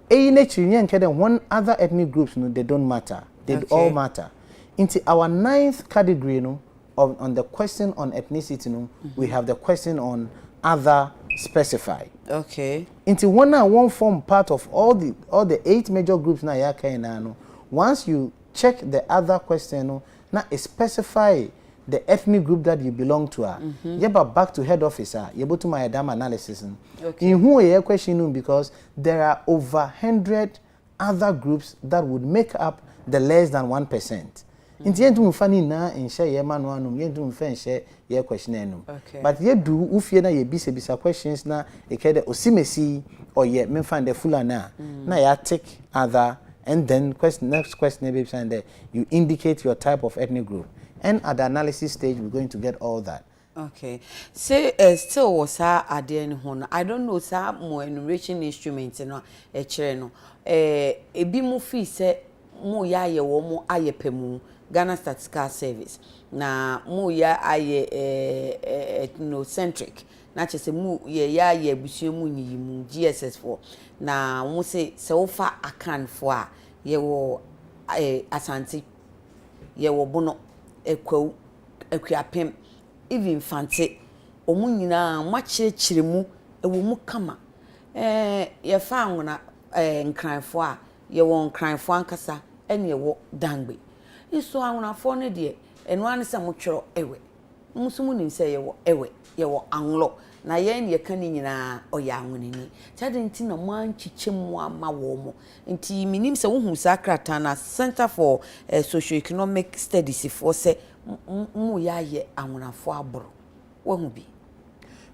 One other ethnic groups, no, they don't matter. They all matter. Into our 9th category, no, on the question on ethnicity, no, we have the question on other specified. Okay. Into one form part of all the 8 major groups na ya no. Once you check the other question, no, now specify the ethnic group that you belong to. Yeba back to head office. Yebo to my dam analysis. Okay. In who a question because there are over 100 other groups that would make up the less than 1%. Inti yentu mfani na inshe ye manu anu yentu mfenshe ye question enu. But ye do ufie na ye bisa questions na ekede osimesi or ye memfan de fulana na ya take other and then next question maybe and there you indicate your type of ethnic group. And at the analysis stage we're going to get all that. Okay. Say still was at the end I don't know sir more enumeration instruments no e kire no ebi mu fi se mu ya ye wo mu ayepemu Ghana Statistical Service na mu ya aye ethnocentric na chese mu ya abusua mu nyi mu GSS4 na mu se wofa akan fo a ye wo Asante ye wo bono ekwu akuapem even fante omu nyina machirechire mu ewo mu kama ye fa anwona nkranfo a ye wo nkranfo ankasa ene ye wo dangbe iso anwonafo ne de eno ane se mo twero ewe musumu nim se ye wo ewe ye wo anlo na ye ne ka ni nyina oya anwonani tade nti na mo anchiche mu ama wo mo nti minim se wo hu sakrata na Center for Socio-Economic Studies for se mu ya ye anwonafo abro wo hu bi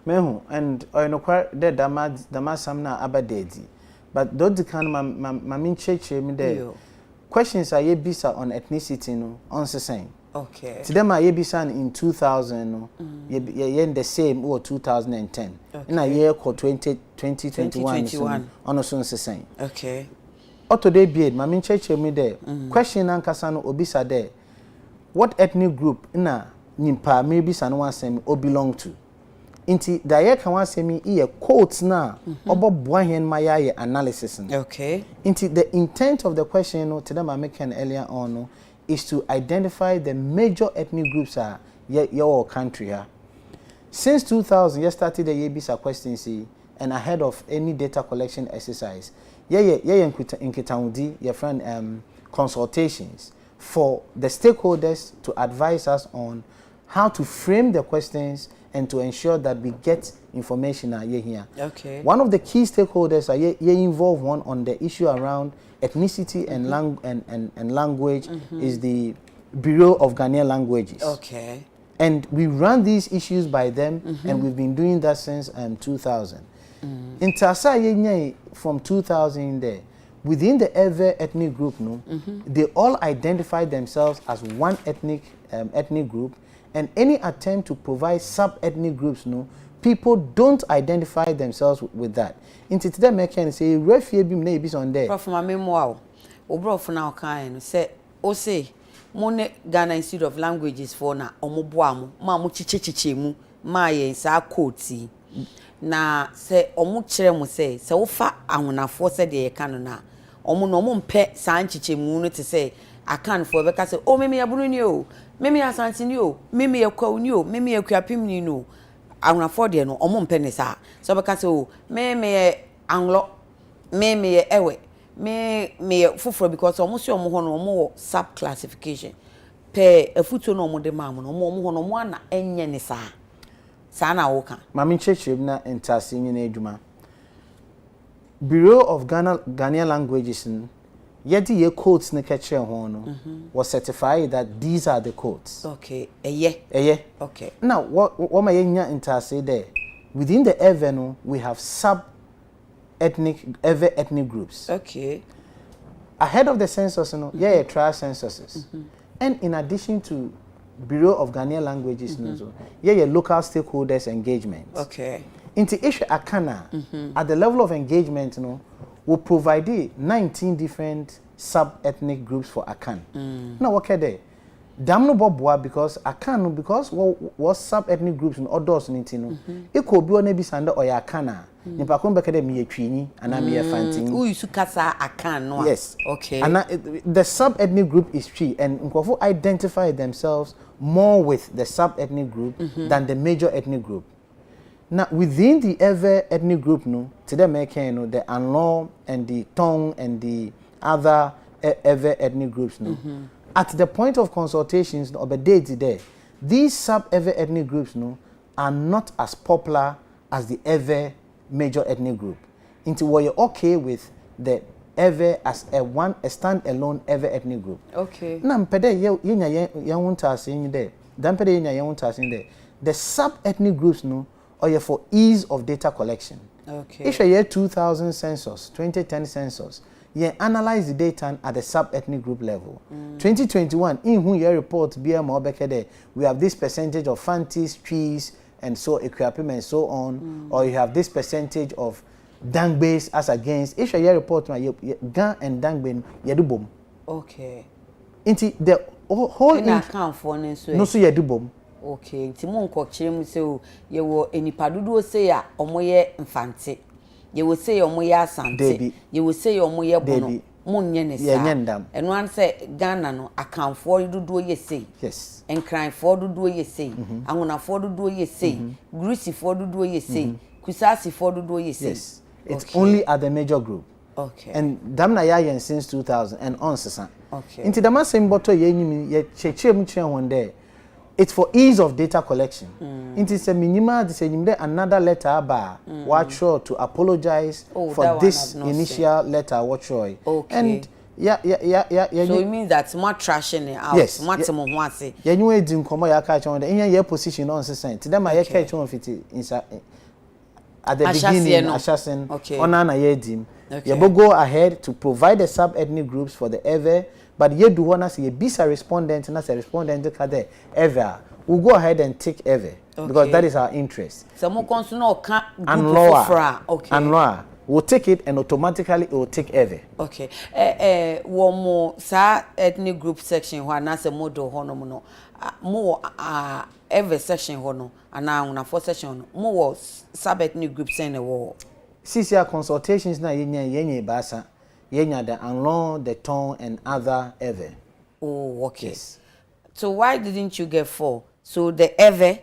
mehu and oyinokwa de dama sam na abadedi but don't can ma min cheche mi de questions are ye bisa on ethnicity no on same. Okay. To them are ye bisa in 2000 no ye in the same or 2010. Okay. In a year called 2021 on so same. Okay. Auto day be ma min cheche mi de question ankasa no obisa de what ethnic group na nyimpa maybe san one same o belong to. Inti da ye kan wan semi e quotes na oboboa hen ma ya analysis. Okay. Inti the intent of the question no to them I make earlier on no, is to identify the major ethnic groups are your country here. Since 2000 you started the Yebisa question see and ahead of any data collection exercise. Your friend consultations for the stakeholders to advise us on how to frame the questions and to ensure that we get information here. Okay. One of the key stakeholders are involved on the issue around ethnicity and language is the Bureau of Ghanaian Languages. Okay. And we run these issues by them and we've been doing that since 2000. In Tasa from 2000 there, within the ever ethnic group, no, they all identify themselves as one ethnic group. And any attempt to provide sub-ethnic groups, no, people don't identify themselves with that. Into today, I can say, refugee be maybe on there. Prof, my memoir, Prof now kind say, say, Mone Ghana Institute of Languages for na omoboamu, ma mu chichechiche mu, ma ye sa koti. Na se omu kire mu se wofa ahonafo se de ye kan na, omu no omu mpe sa nchiche mu no te say akan for be ka say o meme yabunu ni o meme Asante ni o meme yakwa ni o meme yakuapim ni no ahonafo de no omo mpe ne sa so be ka say o meme anglo meme ewe me fufuro because omo si omo ho no omo sub classification pe afuto no mo de mamu no mo ana enye ne saa na wo ka mami chechirem na entase nyina adwuma Bureau of Ghanaian Languages yeti ye codes ne kekere ho no was certified that these are the codes. Okay, eye. Okay. Now what my yenya entase there within the EVE no we have ethnic groups. Okay. Ahead of the census no trial censuses. And in addition to Bureau of Ghanaian Languages local stakeholders engagement. Okay. Into issue akana at the level of engagement will provide 19 different sub-ethnic groups for Akan. Now what there? Damn no bobwa because Akan because what sub-ethnic groups in others in it could be on a bisanda or Akana. Nipa kon bekede me twini ana me fantin. Who you kasa Akan no? Yes. Okay. And the sub-ethnic group is tree and Nkofo identify themselves more with the sub-ethnic group than the major ethnic group. Now, within the EVE ethnic group, today making the Annim and the Tong and the other EVE ethnic groups, at the point of consultations or the day today, these sub-EVE ethnic groups, are not as popular as the EVE major ethnic group. Into what you're okay with the EVE as a stand-alone EVE ethnic group. Okay. Now, the sub-ethnic groups, or for ease of data collection. Okay. If a year 2000 census, 2010 census, you analyze the data at the sub-ethnic group level. 2021, in whom your report BM we have this percentage of Fantis, trees, and so equipment and so on, or you have this percentage of Dangbase as against. If a year report, Gan and Dangbane, you do boom. Okay. Into the whole account for no so you do boom. Okay, nti mo nkokire mu se o ye wo enipadudu se ya omoye mfante ye wo se ya omoye asante ye wo se ya omoye bono mo nye ne sa eno an se Ghana no akanfo dudu ye sei yes enkranfo dudu ye sei angonafo dudu ye sei grusifo dudu ye sei kusasifo dudu ye sei yes it's only at the major group. Okay. And damna ya since 2000 and on sesa. Okay. Into the masem boto ye nyimi ye chechirem chen one there. It's for ease of data collection. It is a minimal, another letter bar, watch to apologize for this initial letter, watch. Okay. And yeah. So it means that more trashing it out. Yes. Maximum once. Yeah, you ain't doing come ya catch on the in your position on the to them I catch on fit inside at the beginning, assassin. Okay. On an yedim. Okay. You go ahead to provide the sub-ethnic groups for the EVE. But you do want to see a bisa respondent and as a respondent ever. We'll go ahead and take EVE because that is our interest. So more consumer can't and lower. Okay. And lower. We'll take it and automatically it will take EVE. Okay. One more ethnic group section where na se model hono no more EVE section hono and now na four section more sub ethnic groups in the world. CCR consultations na yenye basa. Yenya the Annim, the Tong, and other EVE. Oh, okay. Yes. So why didn't you get 4? So the EVE,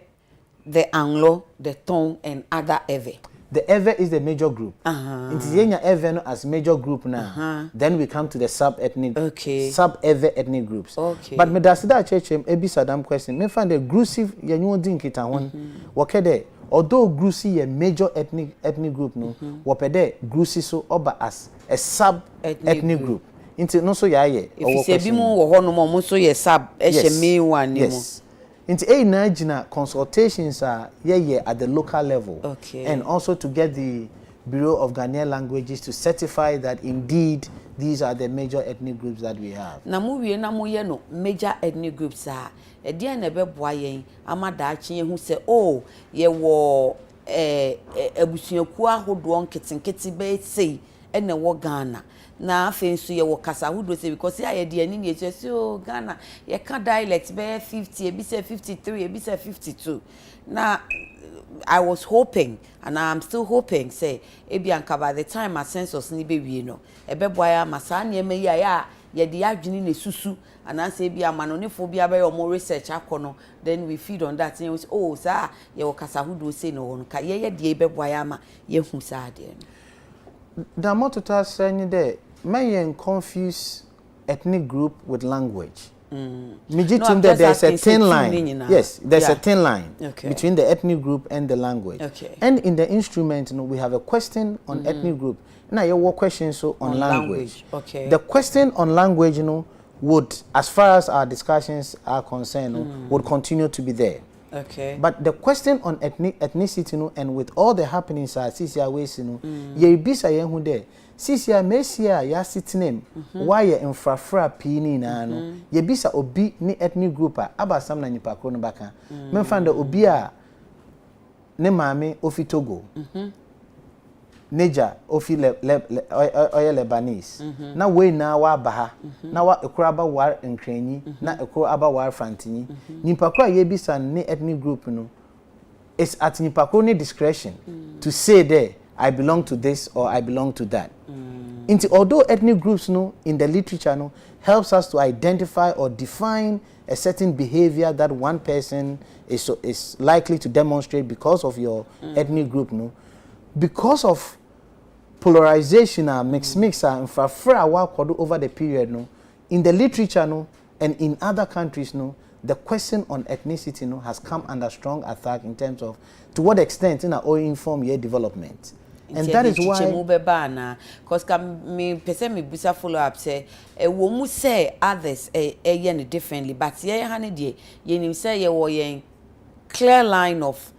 the Annim, the Tong, and other EVE. The EVE is the major group. It's Yenya EVE as major group now. Then we come to the sub-ethnic, sub-EVE ethnic groups. Okay. But me dasida chechem ebi sadam question. Me find the grusive yenyu din kita one. Wakede. Although Grusi a major ethnic group no, wapede Grusi so oba as a sub-ethnic group. Into no so yaye. If you say bimu wo ho no mo so ye sub e main one ni mo. Yes. Into a na consultations are at the local level. Okay. And also to get the Bureau of Ghanaian Languages to certify that indeed these are the major ethnic groups that we have. Na mu wie na mo ye no major ethnic groups a e dia na be boa yen amada achi hu se oh ye wo abusuaku ahodo nketenkete be sei e na wo Ghana na afensu ye wo kasa ahodo sei because ya de ani ne che so Ghana ye ka dialect be 50 e bi say 53 e bi say 52 na I was hoping and I'm still hoping say ebianka by the time my census ni be wie no e be boa ya masa na eme ya ye de adwini ne susu and I say bia manonefo bia be your more research akono then we feed on that and we say oh sir ye wo kasa hudo say no no ka ye de be boa ya ma ye hu sa de no the motota saying there may confuse ethnic group with language. Mijitum that there's a thin line. Yes, there's a thin line between the ethnic group and the language. And in the instrument, we have a question on ethnic group. Now your question so on language. The question on language, would, as far as our discussions are concerned, would continue to be there. But the question on ethnicity, and with all the happenings at CCR ways, ye bisa ye who there. CCR Messia, ya sit name, why ye infrafra pini na no, ye bisa obi ni ethnic group, aba sam na nipa krono baka. Men fanda obia ne mame ofi Togo. Neja ofi oye Lebanese. Na we na wa baha. Na wa ekuraba war nkrenyi, na ekuraba war fantini. Nipa kro ye bisa ni ethnic group no. It's at nipa kro ni discretion to say there I belong to this or I belong to that. Although ethnic groups in the literature helps us to identify or define a certain behavior that one person is likely to demonstrate because of your ethnic group, because of polarization mix and over the period, in the literature and in other countries, the question on ethnicity has come under strong attack in terms of to what extent in our inform your development. And that is why because me person me bisa follow up say wo mu say others yen differently, but ye ha ne de ye nim say ye wo yen clear line of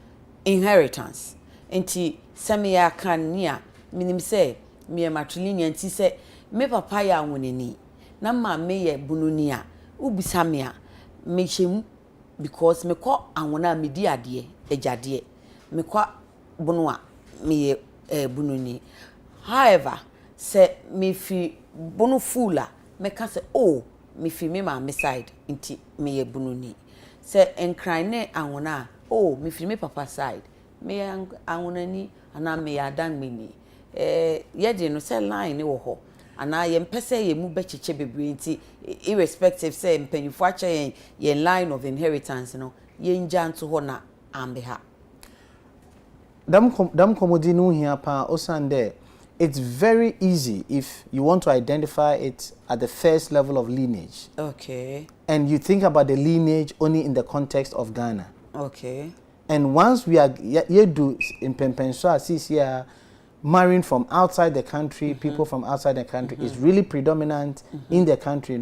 inheritance enti same ya kan nia minim say me matrilineal enti say me papa ya wonani na ma me ye bununi a ubisa me a me hyem because me ko awona me di ade ejade me kwa bunu a me bununi. However, say me fi bunu fula me ka say oh me fi me ma me side inti me ye bununi. Say enkran ne awona oh me fi me papa side me awona ni ana me ya dan me ni ye de no say line ne wo ho ana ye mpese ye mu be cheche bebre inti irrespective say mpanifo acha ye line of inheritance no ye nja nto ho na ambeha. Dam komodi no here pa osande it's very easy if you want to identify it at the first level of lineage. And you think about the lineage only in the context of Ghana. And once we are you do in Pempenso CCR marrying from outside the country, people from outside the country is really predominant in the country,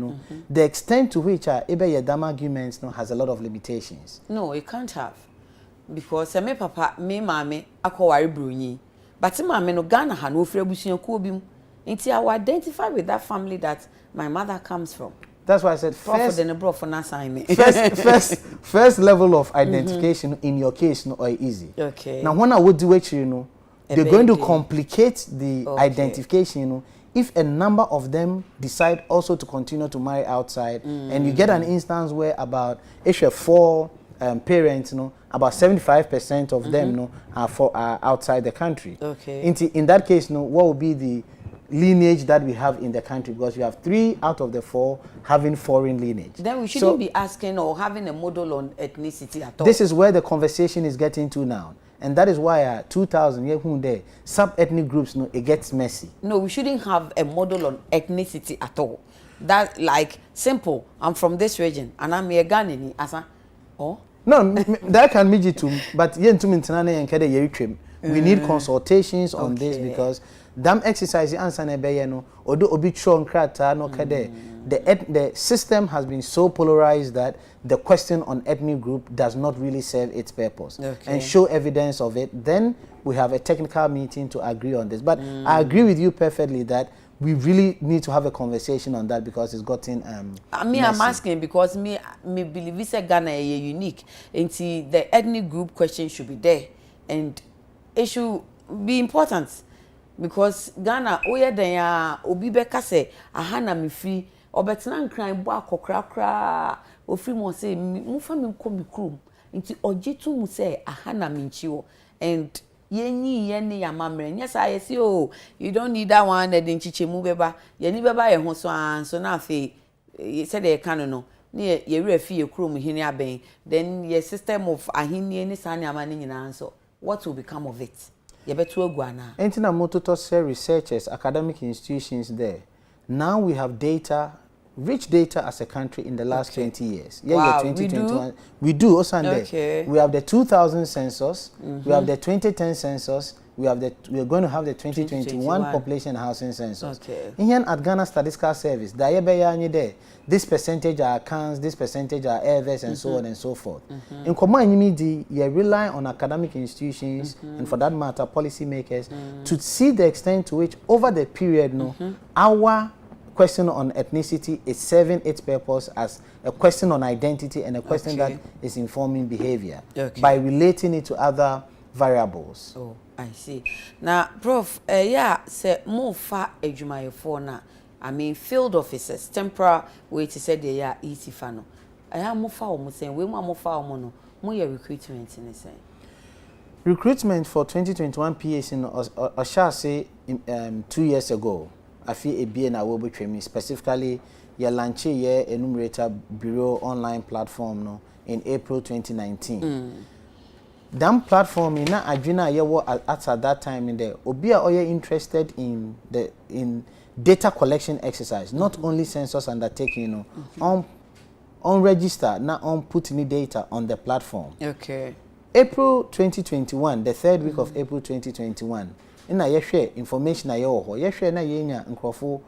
the extent to which Ebe Yedam arguments has a lot of limitations. No, it can't have. Because me papa me mame akowari brunyi but mame no Ghana ha no free abusuakuo bi mu nti I will identify with that family that my mother comes from. That's why I said first the Prof for assignment. first level of identification in your case no easy. Now when I would do it they're going to complicate the identification if a number of them decide also to continue to marry outside and you get an instance where about 4 parents about 75% of them are outside the country. In that case what will be the lineage that we have in the country, because you have 3 out of the 4 having foreign lineage. Then we shouldn't be asking or having a model on ethnicity at all. This is where the conversation is getting to now. And that is why 2000 sub-ethnic groups it gets messy. No, we shouldn't have a model on ethnicity at all. That like simple. I'm from this region and I'm a Ghanaian. Asa, oh. No, that can be too. But we need consultations on this because them exercise answer no odo obi tron krata no kede. The system has been so polarized that the question on ethnic group does not really serve its purpose and show evidence of it. Then we have a technical meeting to agree on this. But I agree with you perfectly that we really need to have a conversation on that because it's gotten I'm asking because me believe it's a Ghana is unique. And see the ethnic group question should be there and it should be important because Ghana oye den ya obi beka say aha na me free obetena nkran bo akokrakra ofri mo say mu fa me nko mi krum nti ojetu mu say aha na me nchiwo and yenyi yene ya mamre nya say yes oh you don't need that one and nchiche mu beba yeni beba ye ho so an so na afi said e kan no ne ye refi ye krum hini aben then your system of ahini ni sane amane nyina so what will become of it? Yebetu Guana. Entina Mototo researchers, academic institutions there. Now we have data rich data as a country in the last 20 years. Yeah, wow, 2021. We do also okay. We have the 2000 census, we have the 2010 census, we are going to have the 2021 population housing census. Okay. In here at Ghana Statistical Service, this percentage are accounts, this percentage are areas, and so on and so forth. In command, you rely on academic institutions and, for that matter, policymakers to see the extent to which, over the period, our question on ethnicity is serving its purpose as a question on identity and a question that is informing behavior by relating it to other variables. Oh, I see. Now, Prof, yeah, say more far edumaya na. I mean, field officers, temporary way to say they are easy fano. I am more far almost saying we more far mono, more recruitment in the same. Recruitment for 2021 PAC in I shall say 2 years ago. I feel a BN will be training specifically your launch year enumerator bureau online platform no in April 2019. That platform in na adwina yewo at that time in there obi a oye interested in data collection exercise, not only census undertaking, on register, not on put any data on the platform. Okay. April 2021, the third week of April 2021, in a share information na ye share na yenya nkrofo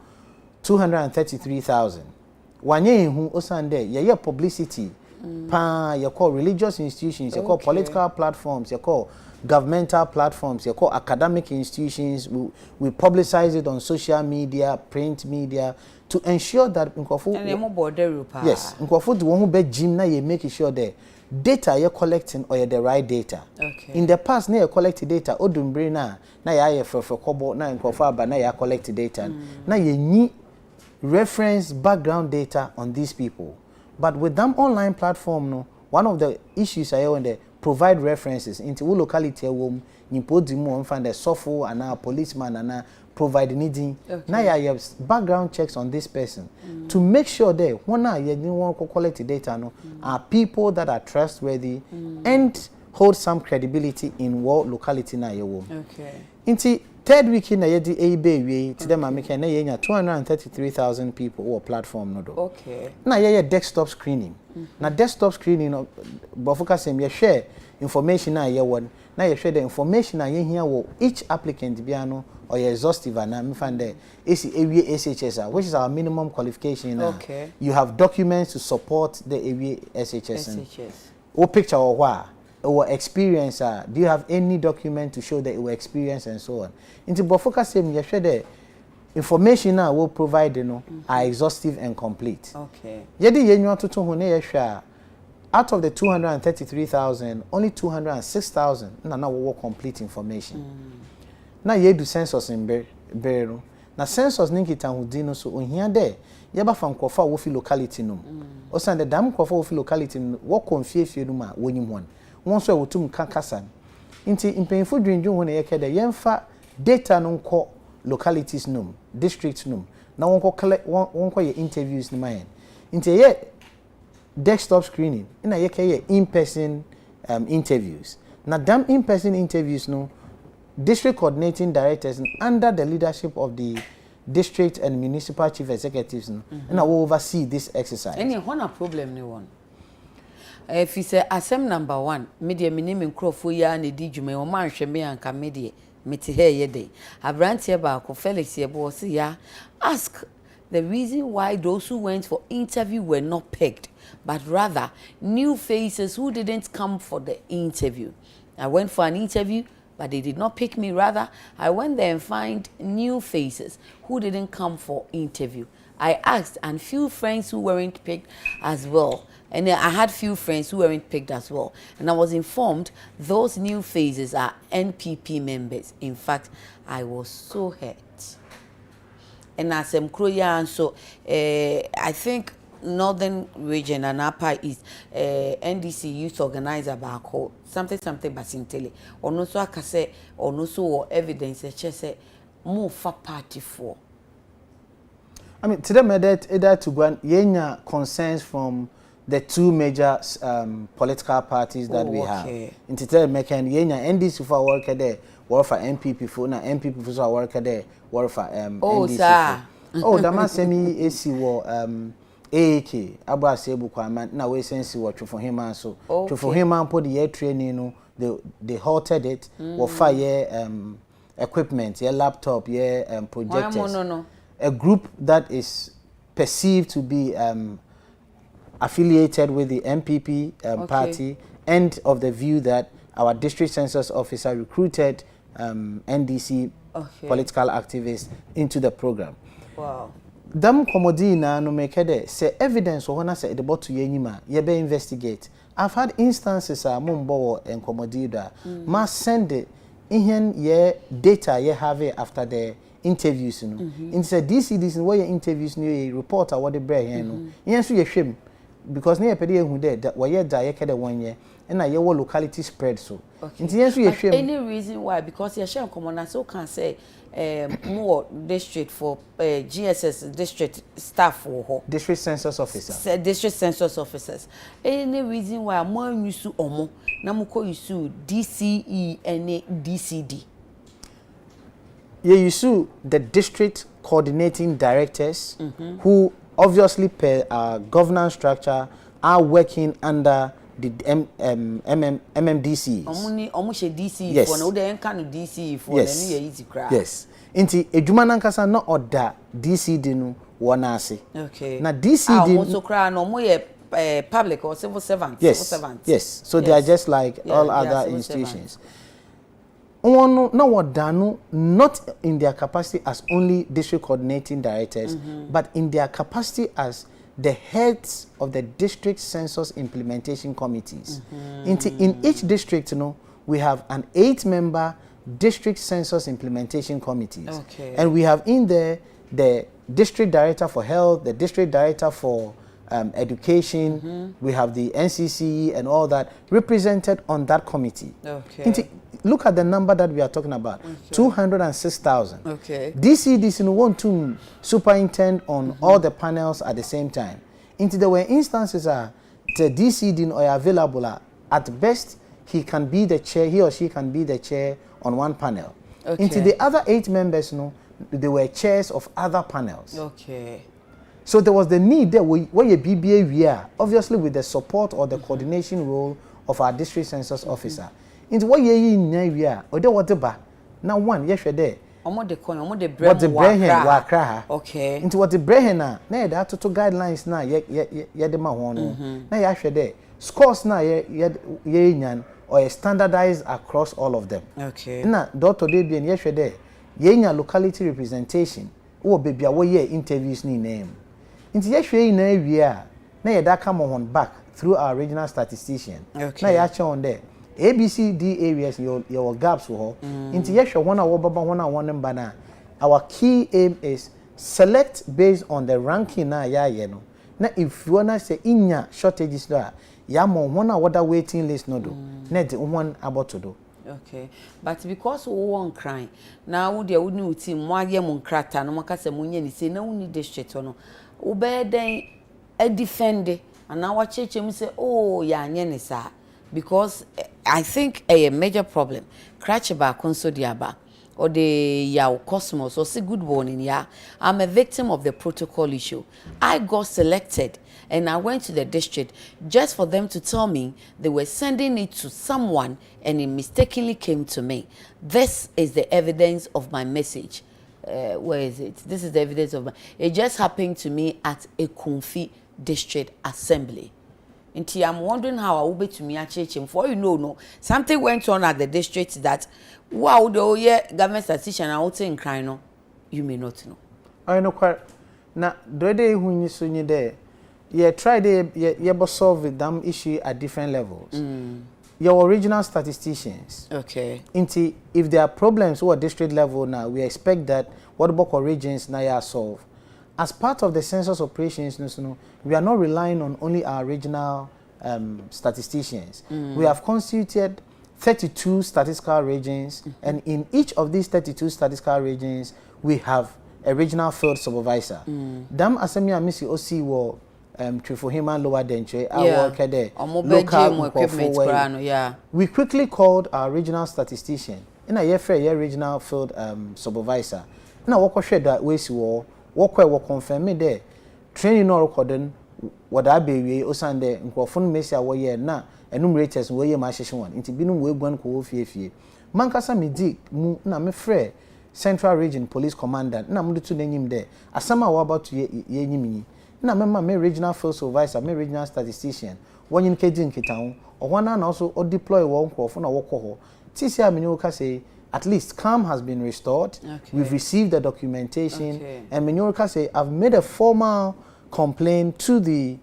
233,000. Wanye hu osande ye publicity pa ye call religious institutions, ye call political platforms, ye call governmental platforms, you call academic institutions. We publicize it on social media, print media, to ensure that yes, the one who be gym na you make sure that data you're collecting or the right data. Okay. In the past, na you collect data, odumbre na ya for kobo na nkofo ba na ya collect data. Na you need reference background data on these people. But with them online platform, no, one of the issues I hear there provide references into what locality wom impodimu on find a software and a policeman and a provide needing. Now you have background checks on this person to make sure that when you want to collect data no are people that are trustworthy and hold some credibility in what locality na you wom. Okay. Into third week in a day to them making na 233,000 people or platform no do. Okay. Now yeah desktop screening. Now desktop screening but focus you share information na one. Now you share the information na here each applicant biano or exhaustive and me find there SHS which is our minimum qualification. Okay. You have documents to support the SHS. What picture or what? Or experience, do you have any document to show that you were experienced and so on? Into but focus you share the information now will provide are exhaustive and complete. Okay. Yedi yenyu to share out of the 233,000, only 206,000 na will complete information. Now ye do census in Beru. Na census ninkita hudino so on here there. Yaba from Kofa wofi locality no. Osan the dam Kofa wofi locality wo confuse you ma wonyim one. Once we wotum kankasan. Inti impayful drinju when ye kede yemfa data no nko localities num, districts num. Na wonko collect wonko ye interviews ni mayen. Inti ye desktop screening. Ina ye ke in-person interviews. Na dam in-person interviews no district coordinating directors under the leadership of the district and municipal chief executives and I will oversee this exercise. Any one problem no one. If you say asem number 1, media minimum crofo ya ne di dwuma o man hwe me anka media meti he ye dey. Abrantie ba ko Felix ye bo se ya ask the reason why those who went for interview were not picked, but rather new faces who didn't come for the interview. I went for an interview, but they did not pick me. Rather, I went there and find new faces who didn't come for interview. I asked, and few friends who weren't picked as well. And I had few friends who weren't picked as well. And I was informed those new faces are NPP members. In fact, I was so hurt. And as Mkroya, so I think Northern Region and Upper East NDC youth organizer back something basintele or no so akase or no so evidence say more for party for. I mean today either to go yenya concerns from the two major political parties that we have. In today making yenya NDC for work there work for MPP for na MPP for work there work for NDC. Oh, damasemi esi wo AAK abra sebu kwa na we sense wo twofo hema so twofo hema po the training no they halted it wo fire equipment your laptop your projectors no. A group that is perceived to be affiliated with the MPP party and of the view that our district census officer recruited NDC political activists into the program. Wow. Dam komodi na no mekede say evidence wo na say the bot to yenima ye be investigate. I've had instances mumbo en komodi da ma send it in ye data ye have after the interviews no. In say this where your interviews no reporter what the bread here no. Yen so ye hwem because near pede hu there that where ye da ye kede 1 year and na ye locality spread so. Inti yen so ye hwem. Any reason why? Because ye share common so can say more district for GSS district staff or district census officer. District census officers. Any reason why more use omo na muko use DCE and DCD? You use the district coordinating directors who obviously per governance structure are working under the MMDC. Omushe DCE yes. For no de enka no DCE for yes. Na easy cry. Yes. Inti ejuma nankasa no order DCD no wona ase. Okay. Na DCD also cry no mo ye public or civil servants. Yes. Civil servants. Yes. So yes. They are just like all other institutions. No wadano not in their capacity as only district coordinating directors, but in their capacity as the heads of the district census implementation committees. In each district, we have an 8-member district census implementation committees. Okay. And we have in there the district director for health, the district director for education, we have the NCCE and all that represented on that committee. Okay. Look at the number that we are talking about, 206,000. Okay. DCDC want to superintend on all the panels at the same time. There were instances the DCD are available at best he or she can be the chair on one panel. Okay. The other 8 members, they were chairs of other panels. Okay. So there was the need there where your BBA we are, obviously with the support or the coordination role of our district census officer. Into what ye in area or the water bar. Now one, yes, you're there. What the brehen wa kra. Okay. Into what the brehen na that to guidelines na ye de ma hono. Na ya hwe there. Scores na ye nyan or standardized across all of them. Okay. Na doctor dey be ye hwe there. Ye nya locality representation. Wo baby a ye interviews ni name. Into ye hwe na area na ye da come on back through our regional statistician. Okay. Na ya che on there. ABCD areas your gaps wo into yesho one a baba one bana. Our key aim is select based on the ranking na ya no. Na if you wanna say inya shortages there, ya mo one a waiting list no do. Na the one about to do. Okay. But because we won't cry. Now we would new team mo age mo nkrata no makase mo nya ni say na uni district no. Wo be den e defend and now wa cheche mu say oh ya nya ni sa. Because I think a major problem, crash ba konso diaba or the yaw cosmos or say good morning ya. I'm a victim of the protocol issue. I got selected and I went to the district just for them to tell me they were sending it to someone and it mistakenly came to me. This is the evidence of my message. Where is it? This is the evidence of my. It just happened to me at a Kumfi district assembly. I'm wondering how I will be to me at for you know something went on at the district that wow the government statistician I would say in crying no you may not know. I know quite now the day when you saw you there try to solve the damn issue at different levels. Your original statisticians. Okay. If there are problems at district level now, we expect that what about regions now solve. As part of the census operations, we are not relying on only our regional statisticians. We have constituted 32 statistical regions, and in each of these 32 statistical regions, we have a regional field supervisor. Dam asemi amisi osi wo Trifohima lower denture, our local equipment. Yeah. We quickly called our regional statistician in a year regional field supervisor. Now what share that way wo confirm me there training no recording what I be osande nkrofon mesia wo ye na enumerators wo ye ma hyehye won nti binum wo eguan ko fiefie mankasa me di mu na me frɛ Central Region Police Commander na mu to n'enyim there asama wo about ye enyim yi na me regional field supervisor me regional statistician wonyin keji nkita ho ohwana na also o deploy wo nkrofo na wo kɔ ho tisi a menyo ka say at least calm has been restored. We've received the documentation and menyo ka say I've made a formal complaint to the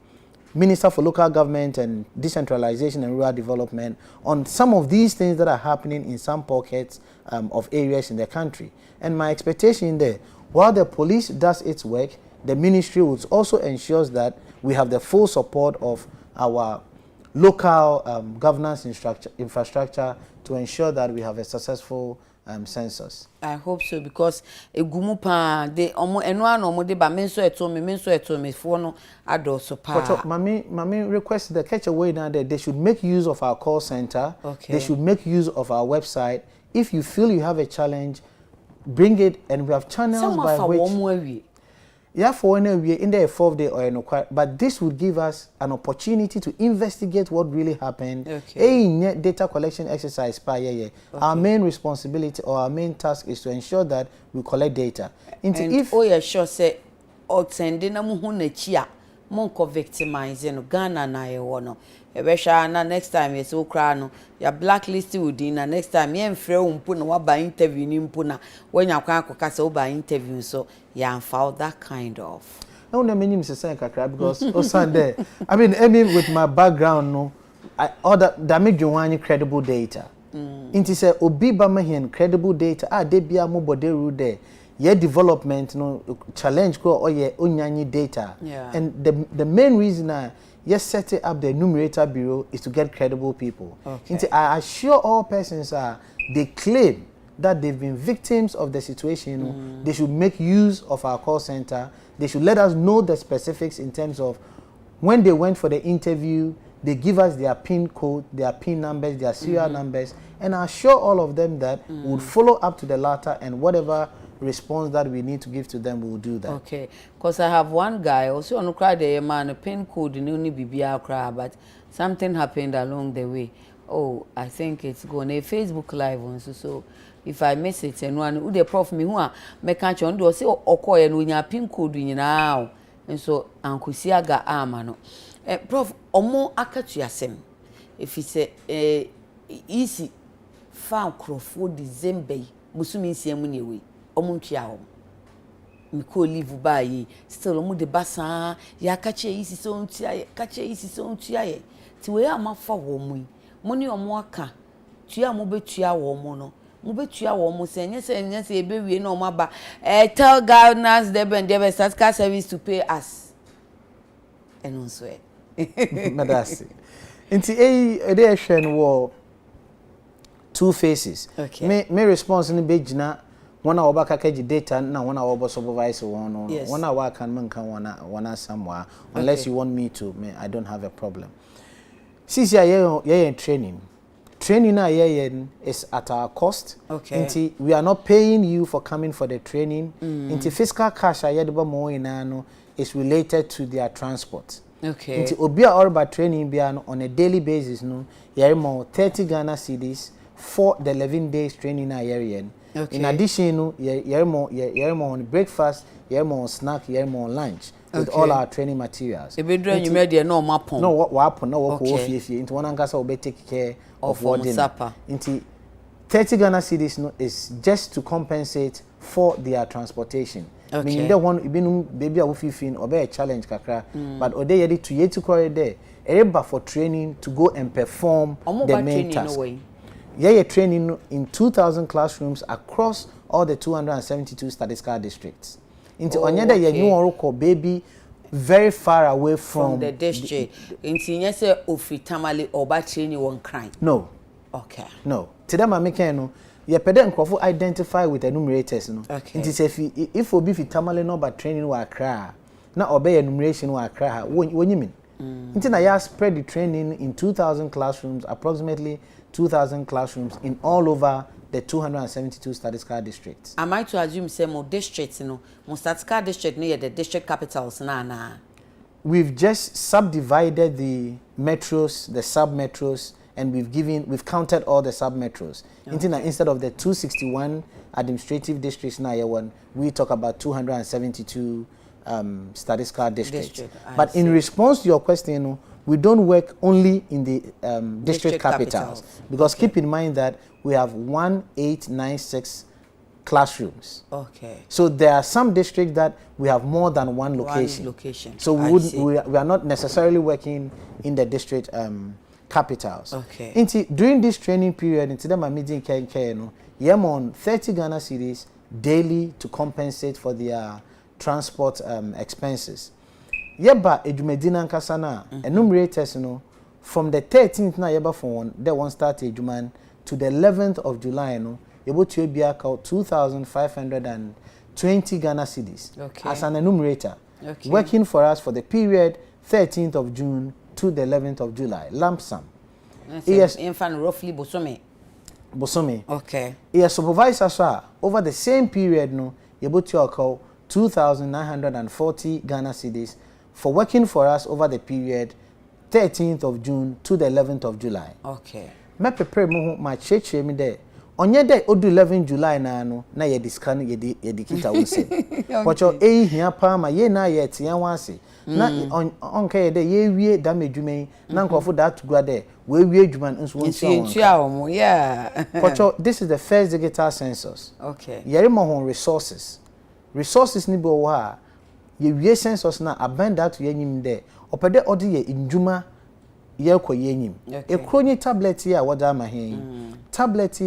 Minister for Local Government and Decentralization and Rural Development on some of these things that are happening in some pockets of areas in the country. And my expectation there, while the police does its work, the ministry will also ensure that we have the full support of our local governance infrastructure to ensure that we have a successful census. I hope so, because egumupa de omo enwa no mo de ba menso eto me fo no adoso pa. But mami request the catch away now that they should make use of our call center. They should make use of our website. If you feel you have a challenge, bring it, and we have channels by which yeah, for in the 4th day or no, but this would give us an opportunity to investigate what really happened. Data collection exercise Our main responsibility or our main task is to ensure that we collect data. And if oh yeah, sure say sending na muhu na chia monko victimize no Ghana na ye wono ebesha na next time yes okra no ya blacklist wudi na next time ye mfre umpu na waba interview ni mpu na wenya kwa akoka se oba interview so ya found that kind of no na menyim se say kakra because osande I mean with my background no all that make you want credible data inti say obi ba mahin credible data de bia mo boderu there your development no challenge go or your onyanyi data and the main reason yes setting up the numerator bureau is to get credible people. I assure all persons they claim that they've been victims of the situation. They should make use of our call center. They should let us know the specifics in terms of when they went for the interview. They give us their PIN code, their PIN numbers, their serial numbers, and I assure all of them that we would follow up to the latter, and whatever response that we need to give to them, we will do that. Okay, because I have one guy also on the man PIN code in only BBR cry, but something happened along the way. Oh, I think it's going a Facebook Live on so if I miss it and one who the prof me who me can't on do say okoye no nya PIN code nyina and so Uncle Siaga amano. Prof omo akatu asem if he say easy found crofo December musumi nsiamu ne we omuntwa ho mi ko live bayi still omu de basa ya kache isi so ntia ye kache isi so ntia ye ti we amafa wo mu muni omo aka tua mo betua wo mo no mo betua wo mo se nyese ebe wie na omo aba tell governors they be start car service to pay us eno so madasi nti dey ehwe wo two faces me response ni be gina one a oba kakaji data na one a oba supervise one one a wa kan man kan one somewhere unless you want me to I don't have a problem. Since you training na is at our cost. Inti we are not paying you for coming for the training. Inti fiscal cash ayedeba mo ina no is related to their transport. Inti obi a orba training bia on a daily basis no yare mo 30 Ghana cedis for the 11 days training na yare. In addition, no, you're more on breakfast, you're more on snack, you're more on lunch with all our training materials. If you made your no map, no what happen, no what into one angasa will be take care of what dinner. Into 30 Ghana cedis no is just to compensate for their transportation. Meaning the one baby a wufifin or be a challenge kakra, but ode yedi to yetu kore there. Eba for training to go and perform the main task. Yeah, training in 2,000 classrooms across all the 272 statistical districts. Into onyeda ye new oroko baby very far away from the district. Into yese ofitamale oba training one crime. No. Okay. No. Today ma make no ye pede nkrofo identify with enumerators no. Into say if obi fitamale no ba training wa akra na obey enumeration wa akra wonyimin. Into na ya spread the training in 2,000 classrooms, approximately 2,000 classrooms in all over the 272 statistical districts. Am I to assume say more districts, more statistical district near the district capitals na? We've just subdivided the metros, the sub-metros, and we've counted all the sub-metros. Okay. Instead of the 261 administrative districts now, we talk about 272 statistical districts. But in response to your question, we don't work only in the district capitals. Because keep in mind that we have 1896 classrooms. Okay. So there are some districts that we have more than one location. So we are not necessarily working in the district capitals. Okay. During this training period, into them meeting I'm on 30 Ghana cedis daily to compensate for their transport expenses. Yeba ejumedina nkasana enumerators from the 13th na yeba for the one start ejuman to the 11th of July able to be account 2,520 Ghana cedis as an enumerator, working for us for the period 13th of June to the 11th of July, lump sum. Yes, infant roughly Bosome. Okay. Yes, supervisor over the same period able to account 2,940 Ghana cedis for working for us over the period 13th of June to the 11th of July. Okay. Me prepare my church me there. Onye day odu 11 July na ye discan ye kita wonse. Pocho hia pa ma ye na ye tia wanse. Na onka ye de ye wie da medwumen na nkofo da tugua de we wie dwuman nso wonse. Yeah. Pocho, this is the first digital census. Okay. Yere mo hon resources. Resources ni bo wa ye wie census na abanda to ye nyim de. Opede odi ye ndwuma ye kɔ ye nyim. Ekronyi tablet ya wada ma hen. Tablet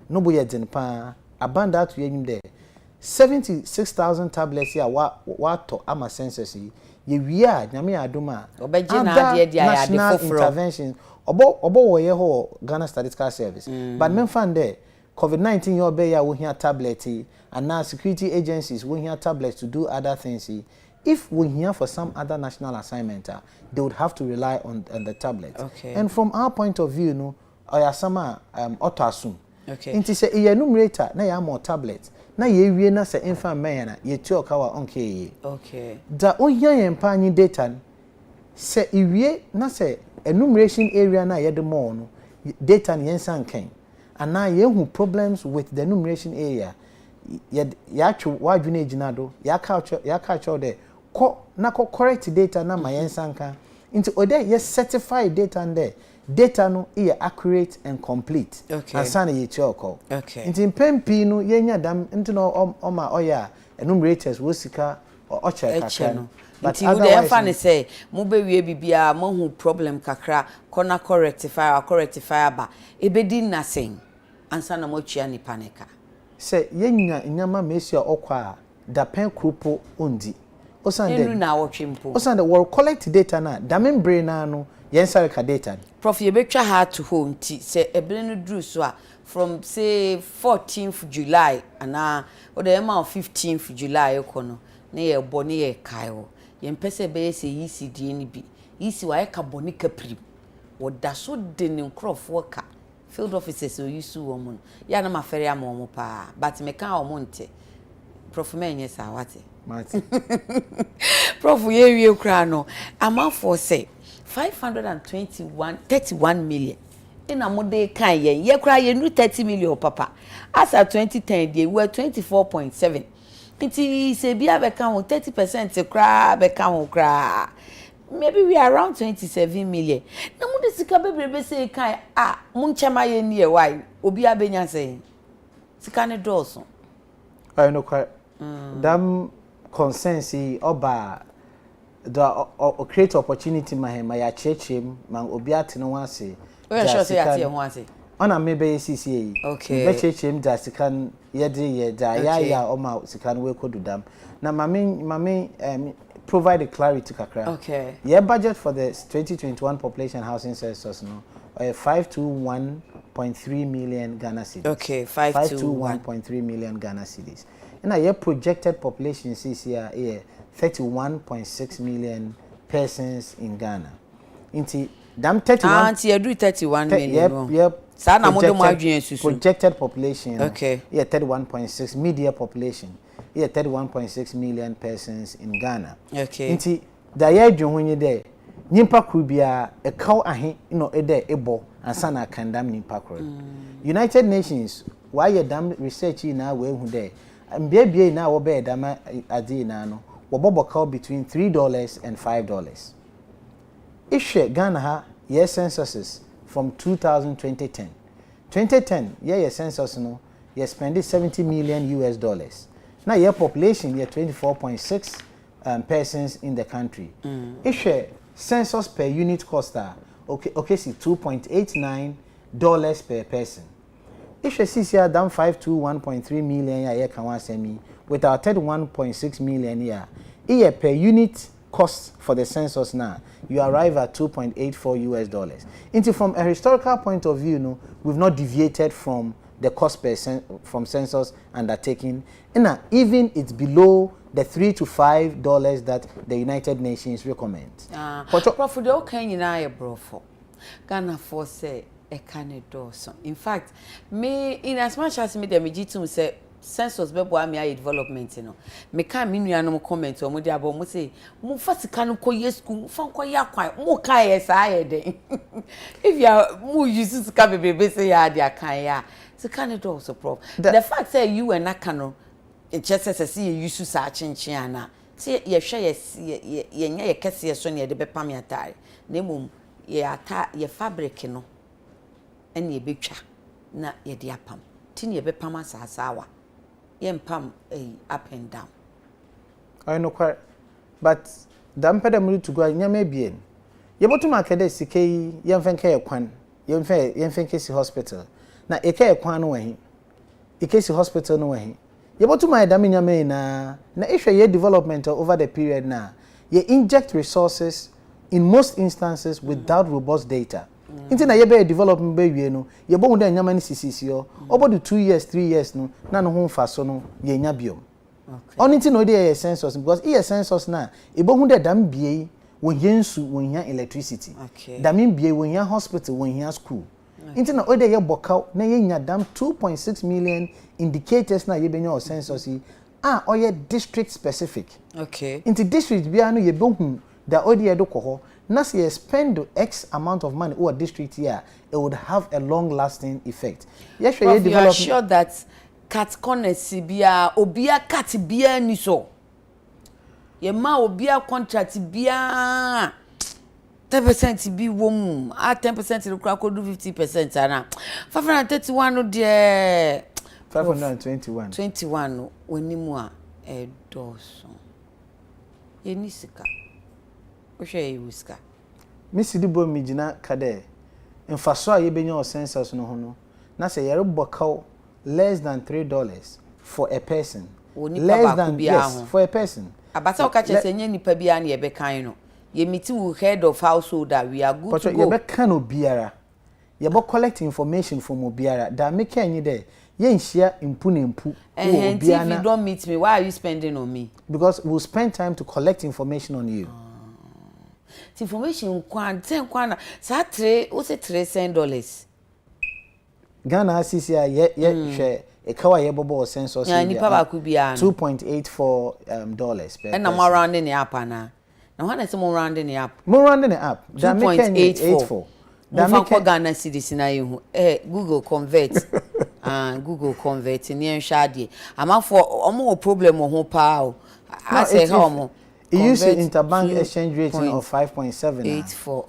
no boye den pa abanda to ye nyim de. 76,000 tablets ya wa to ama census yi. Ye wie a nyame adoma. Obeje na ade dia ya de foforo. Interventions. Obo wo ye ho Ghana Statistical Service. But men fan there COVID-19 your be ya wo hia tablet and now security agencies wo hia tablets to do other things. If we hear for some other national assignment, they would have to rely on the tablet. Okay. And from our point of view, oyasama auto assume. Okay. Inti se ye numerator na ya more tablet. Na ye wie na se infant man ye tu okawa onke. Okay. Da ohia ye mpa anyi data se iwie na se enumeration area na ye de more no data ne yensan kan. And now ye hu problems with the enumeration area. Ya twu wadwene ginado ya culture there ko correct data na ma yensanka into ode ye certified data there data no e accurate and complete. Okay. Ansana ye choko. Okay. Into pempi no yenya dam into no oma oya enumerators wo sika o check kakra. But otherwise fan say mo be wie bibia mo hu problem kakra corner rectifier ba ebedi nothing ansana mo chia ni panika. Say yenya nyama mesia okwa da pen krupo ondi osande enu na wotwempo osande we collect data na da membrane na no yensa reka data Prof ye betwa hard to home ti say ebele no dru so a from say 14th July ana o the ema 15th July ekono na ye bo na ye kai wo ye mpese be say ECD ni bi isi wa ye ka boni kaprim wo da so de ne nkrofo ka field officers so used to woman ya na mafere am omo pa but me kan omo nte Prof menye sa wate mate Prof ye wie kra no amount for say 31 million ina mo de kan ye kra ye nu 30 million papa as at 2010 they were 24.7 nti se bia be kan 30% kra be kan kra maybe we are around 27 million. Na mo de sika bebrebe say kai mun chama ye nie why obi abenya say sika ne doso. I know quite dam consensi oba the create opportunity ma ya chechem ma obi atene ho ase. We sure say ate ho ase. Ona maybe CCA. Okay. Be chechem da sika ye de ye da ya o ma sika no we kodu dam. Na mame provide a clarity kakra. Okay. Your budget for the 2021 population housing census no 521.3 million Ghana cedis. Okay, 521.3 million Ghana cedis. And your projected population is here 31.6 million persons in Ghana. Inti Dam 31. Auntie, you do 31 million. Yep. Sana mo do mo adwen susu. Projected population. Okay. Yeah, 31.6 media population. Yeah, 31.6 million persons in Ghana. Okay. Inti da ya dwon ho there. Nyimpa kru bia e kaw ahe no e there ebo ansa na kandam nyimpa kru. United Nations why your dam research na we hu there. Mbia na wo be dam ade na no. Wo bobo kaw between $3 and $5. Ishe Ghana ha yes censuses from 2010. 2010 yeah census no you spended $70 million. Now your population yeah 24.6 persons in the country. Ishe census per unit cost okay see $2.89 per person. Ishe see here down 521.3 million yeah can one semi with our 31.6 million yeah per unit cost for the census now, you arrive at $2.84. Into from a historical point of view, no, we've not deviated from the cost per from census undertaking. And even it's below the $3 to $5 that the United Nations recommends. Prof, the okay in I brofo. Ghana for say a Canada. In fact, me in as much as me the Mijitum say census bebo am ya development no me kan me nua no comment o mo dia bo mo say mo fa sika no koye school fa koye akwan mo kan ye sa ye den if you mo use sika bebe say ya dia kan ya sika ne do so prof the fact say you and aka no it just says say you use sa chinchin ana say ye hwe ye nya ye kese so ne ye de bepam ya tare na mum ye ata ye fabric no ene ye betwa na ye de apam tin ye bepam asasawa pam up and down. I know quite, but damper the mood to go in your maybe. You bought to market a CK, young Fanke Kwan, young Fankesi Hospital. Now, a care Kwan away. A case hospital no way. You bought to my Daminia May na issue your development over the period now. You inject resources in most instances without robust data. Inti na yebe development be wie no ye bo hu da nyama ni sisisi yo obodo 2 years 3 years no na no ho mfa so no ye nya biom okay only no dey census because e census na e bo hu da dam bie wo yensu wo nya electricity okay dam bie wo nya hospital wo nya school inti na ode ye boka na ye nya dam 2.6 million indicators na ye be nya census oye district specific okay inti district bia no ye bo hu da ode ye do ko now, you spend X amount of money over district here, it would have a long-lasting effect. Yes, Prof, you are sure that cat corner Sibia, Obia cat bia niso. Ye ma Obia contract bia 10% be womb, 10% the crack do 50%. Anna 531 no dear 521. 21 when you more a doson. Ye nisika. Whisker. Miss Dibo Mijina Kade. In Faso, ye be your census no hono. Na say yere bokao less than $3 for a person. Less than yes, for a person. Abata o kache se nye nipa bia na ye be kan no. Ye meet with head of household that we are good but to go. But ye be kan obiara. Ye be collect information from obiara. Da make any there. Ye share impu na impu. And if you don't meet me, why are you spending on me? Because we'll spend time to collect information on you. Information kwana sa $3 Ghana CCI ye share a kawa ye bobo census ya nipa ba ku bia no $2.84 per and na more rounding the app na when I say more rounding the app more rounding the app 2.84 that make Ghana cedis na you Google convert Google convert ni en shade ama for omo problem ho pa o I say how it used to interbank exchange rating of 5.7 84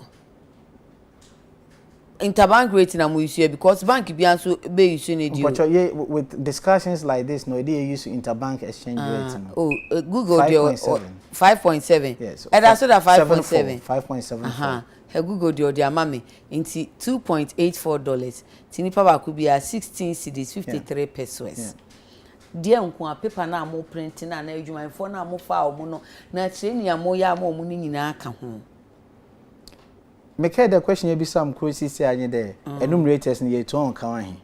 interbank rating am use because bank be also be using it but with discussions like this no they use interbank exchange rating Google 5.7 yes and I saw that 5.7 5.7 Google the amame into $2.84 tinipa ba ku bia 16 cedis 53 pesos dia nko paper na mo print na adwuma info na mo fa o mo no na training amo ya mo ni nyina aka ho make the question be some crazy say anye there enumerators ni ye ton kan he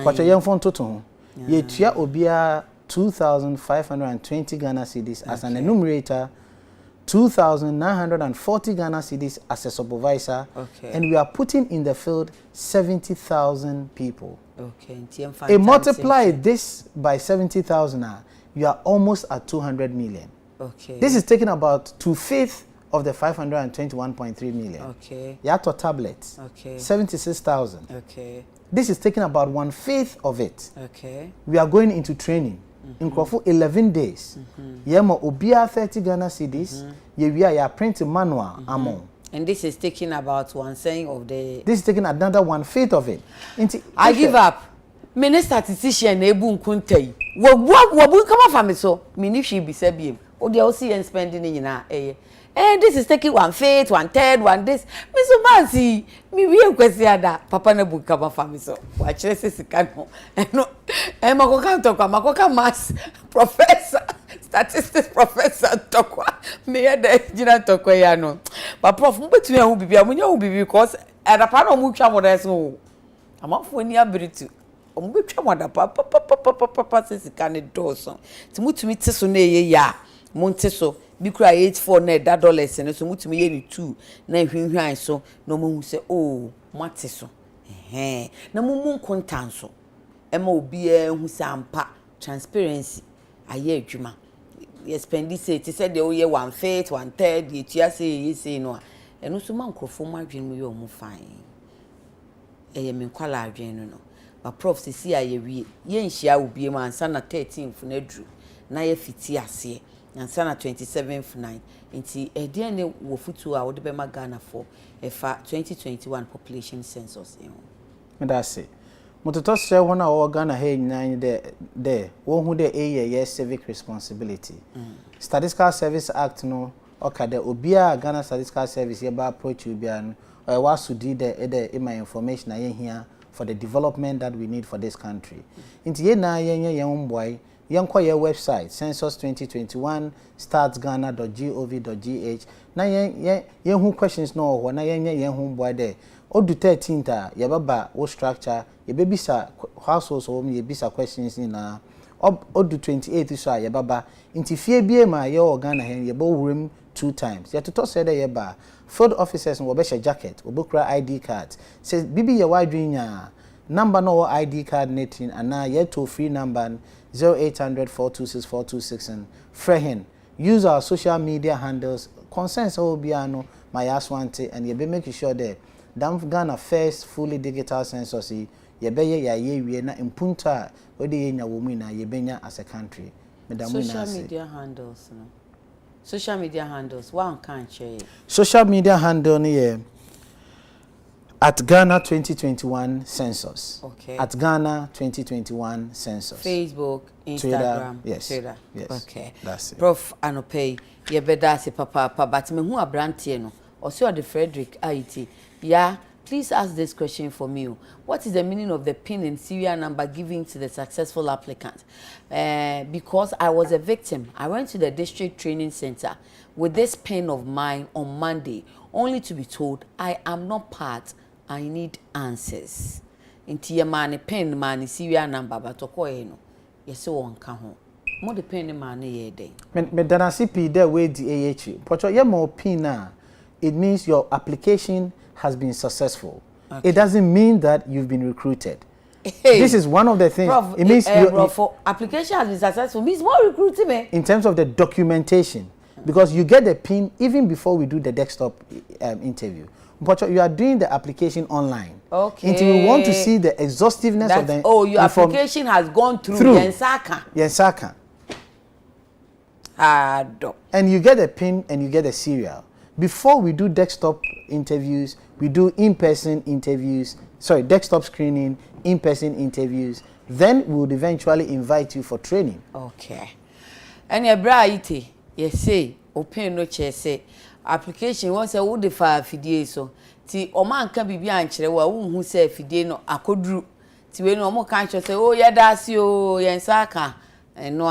kwacho ye mfon toto ho ye tua obia 2520 Ghana cedis as an enumerator 2,940 Ghana cedis as a supervisor, and we are putting in the field 70,000 people. Okay. Multiply this by 70,000, you are almost at 200 million. Okay. This is taking about 2/5 of the 521.3 million. Okay. Yato tablets. Okay. 76,000. Okay. This is taking about 1/5 of it. Okay. We are going into training. In Crawford 11 days. Yemo obia 30 Ghana cedis. We are printing manual among. And this is taking about 1/10 of the. This is taking another 1/5 of it. I give up. Many statistician ebu nkuntai. Wabu come from me so. Mini she be sabi. O dey see and spending in na this is taking 1/5, 1/3, one this. Me so mansi. Me we kwesi ada. Papa na bu come from me so. Wa chere se sika no. No. Makoka tokwa, makoka mass professor, statistics professor tokwa. Me de jina tokwa ya no. But prof, mbetumi hu bibia, munya hu bibi because adapa no mu twa moda so. Amafo ni abiritu. Ombetwa moda papa sika ne doso. Ti mutumi teso na ye ya. Monte so bi kura 84 na da dollars ne so mutumi ye ni 2 na hwehwan so no mo hu se mate so. Na mumu nkontanso. Ema obi hu sampa transparency aye adwuma ye spend this it said the oye 1/5 1/3 ye tua say no eno so man krofo mu adwen mu ye omu fine eye me kwala adwen no but prof si aye wie ye nhia obi mu ansa na 13th na dru na ye fiti ase ansa na 27th night nti ede ne wo futu a wo de be magana for efa 2021 population census me da say Mototo say one our Ghana hey nine there. One who the civic responsibility. Statistical Service Act no okay the obia Ghana Statistical Service here by approach you bian was to do the my information I here for the development that we need for this country. Into ye na ye young boy young your website census 2021 startsghana.gov.gh na ye who questions no when ye home boy there. Odu 13th yababa wo structure yebebisa households home yebisa questions na odu 28th so yababa inti fie bie ma ye organa hen yebo wurim 2 times yetoto say dey yeba field officers wo be jacket obokura ID card say bibi ye wadwinya number no ID card netin ana ye to free number 0800-426-426 and frehin use our social media handles concerns obiano my aswante and ye be make sure that Ghana first fully digital census ye beye ya ye wie na impunta we de nya wo mu na ye benya as a country social media handles no social media handles one can share social media handle ni at Ghana 2021 census at Ghana 2021 census Facebook Instagram Twitter yes okay that's it Prof Anopay ye beda se papa but me hu abrante no oso de Frederick IT. Yeah, please ask this question for me. What is the meaning of the PIN and serial number given to the successful applicant? Because I was a victim. I went to the district training center with this PIN of mine on Monday, only to be told I am not part. I need answers. Inti ya mani PIN mani serial number batokoye no. Yesi wonka ho. Mo de PIN mani ye de. Me dana CP there we the AH. Pocho ye mo PIN na. It means your application has been successful. Okay. It doesn't mean that you've been recruited. Hey. This is one of the things. Prof, it means for application has been successful means more recruitment. In terms of the documentation, because you get the PIN even before we do the desktop interview. But you are doing the application online. Okay. Until we want to see the exhaustiveness of the. Oh, your application has gone through Yensaka. Yensaka. And you get a PIN and you get a serial. Before we do desktop interviews, we do in-person interviews, desktop screening, in-person interviews, then we would eventually invite you for training. Okay. And your bride, you say, open no chair say, application once a would file fidie so, ti o man can be behind wa who say fidie no akodru, ti we no more can't say, oh, yeah, that's you, Yensaka, and no,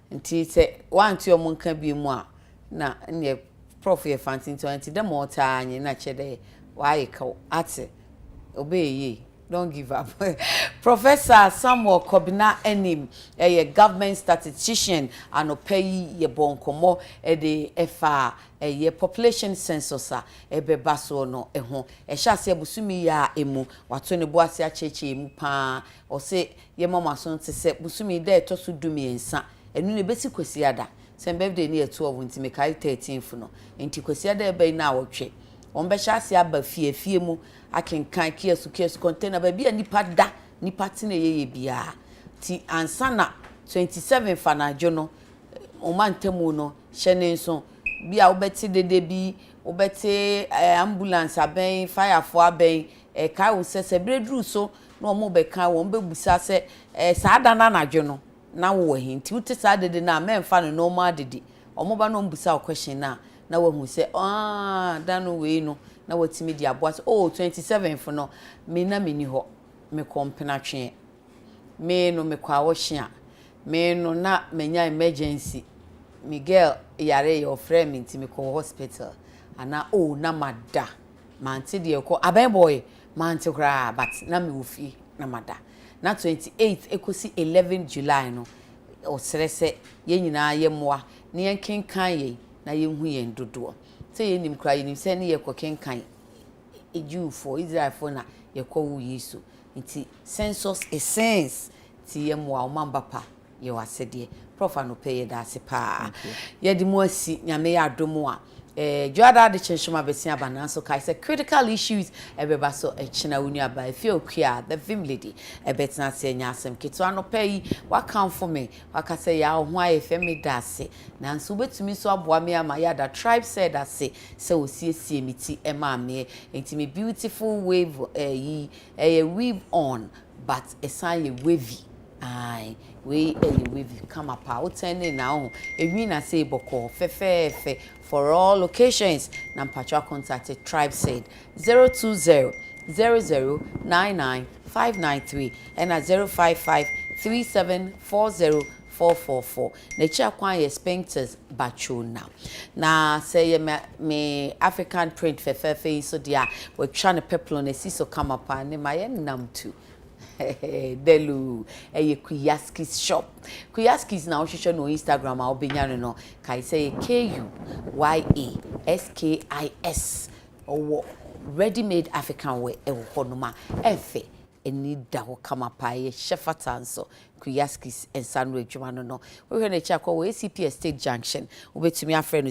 and ti say, one to your monk can be more. Na, and ye Prof ye fancy to anti the more time na chede why ka ate obey ye don't give up. Professor Samuel Kobina Annim, a government statistician, and opay ye bon komo de efa ye population census e beba so no ho e hyase busumi ya emu wato ne boase acheche emu pa o se ye mama so nte se busumi da eto so dumi ensa enu ne besi kwasi ada sem birthday ne 12 nti me kai 13th no nti kwasi ada e be na wotwe on be hyase aba fie mu akenkan kiesu container ba bia nipa da nipa tine ye bia ti ansana 27 fanajo no o mantemu no hyene nso bia obeti dede bi obeti ambulance aben fire for aben kai wo sese bredru so na omo be kan wo be busa se saada na anadwo no na wo hinti uti saada dede na memfa no normal dede omo ba no mbusa question na wo hu se dano we no na watimi di aboa 27 for no me na me ni ho me kompena twe me no me kwa wo hia me no na menya emergency Miguel yare your friend inti me ko hospital ana na mada manti de ko aben boy manti kra but na me wofi na mada na 28 ekosi 11 July no o serese ye nyina ye moa ne yen kenkan ye na ye hu ye dodo se ye nim kra ye nim se ne ye ko kenkan eju for Israel for na ye ko wu Yesu nti census essence ti ye moa o mamba pa ye wasede Prof no pay da se pa ye di mo asi nyame ya adomo a joada de chenshoma besia bana so kai say critical issues ebeba so echina wunu aba efi okua the vim lady ebetna se nya asem keto ano pay waka for me waka say ya ho aye femi da se na nso betumi so aboa me ama ya da tribe said that say osiesie miti ema me enti me beautiful wave weave on but esan ye wavy ai we come up out and now e na say boko fe for all locations na mpatwa contact tribe said 02000999593 and 0553740444 na chia kwan ye sphincters bacho na say me African print fe so dia we try na peplo na si so come up and my nam too Delu Kuyaski's shop. Kuyaski's now she no Instagram or Benyano no kai say KUYASKIS or ready-made African way honoma efe eni da ho kama pae shefatan so Kuyaski's and Sunway Jumano no we when chako we ACP State Junction ubetumi afre no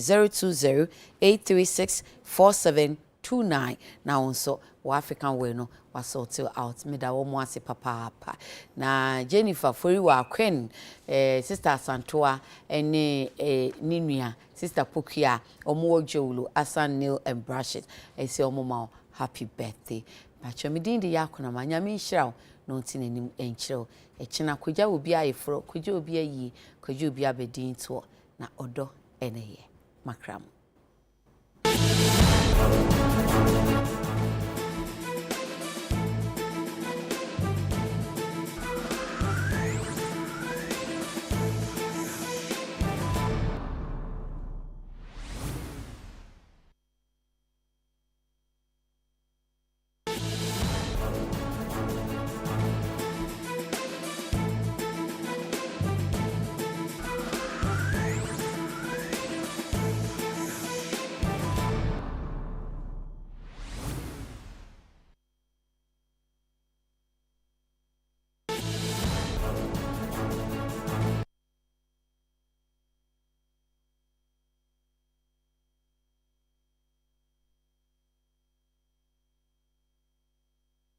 020-836-4729 now also African way no was sorted out me da wo mo ase papa na Jennifer Foriwa Queen sister Santoa ene ninua sister Pokia omo Jolu Asan Nail and Brushes I say omo ma happy birthday pacho me din de yakona ma nyame nhira no ntinenim enchiro echina kogya obi ayefro kogya obi ayi kogya obi abedin to na odo eneye makram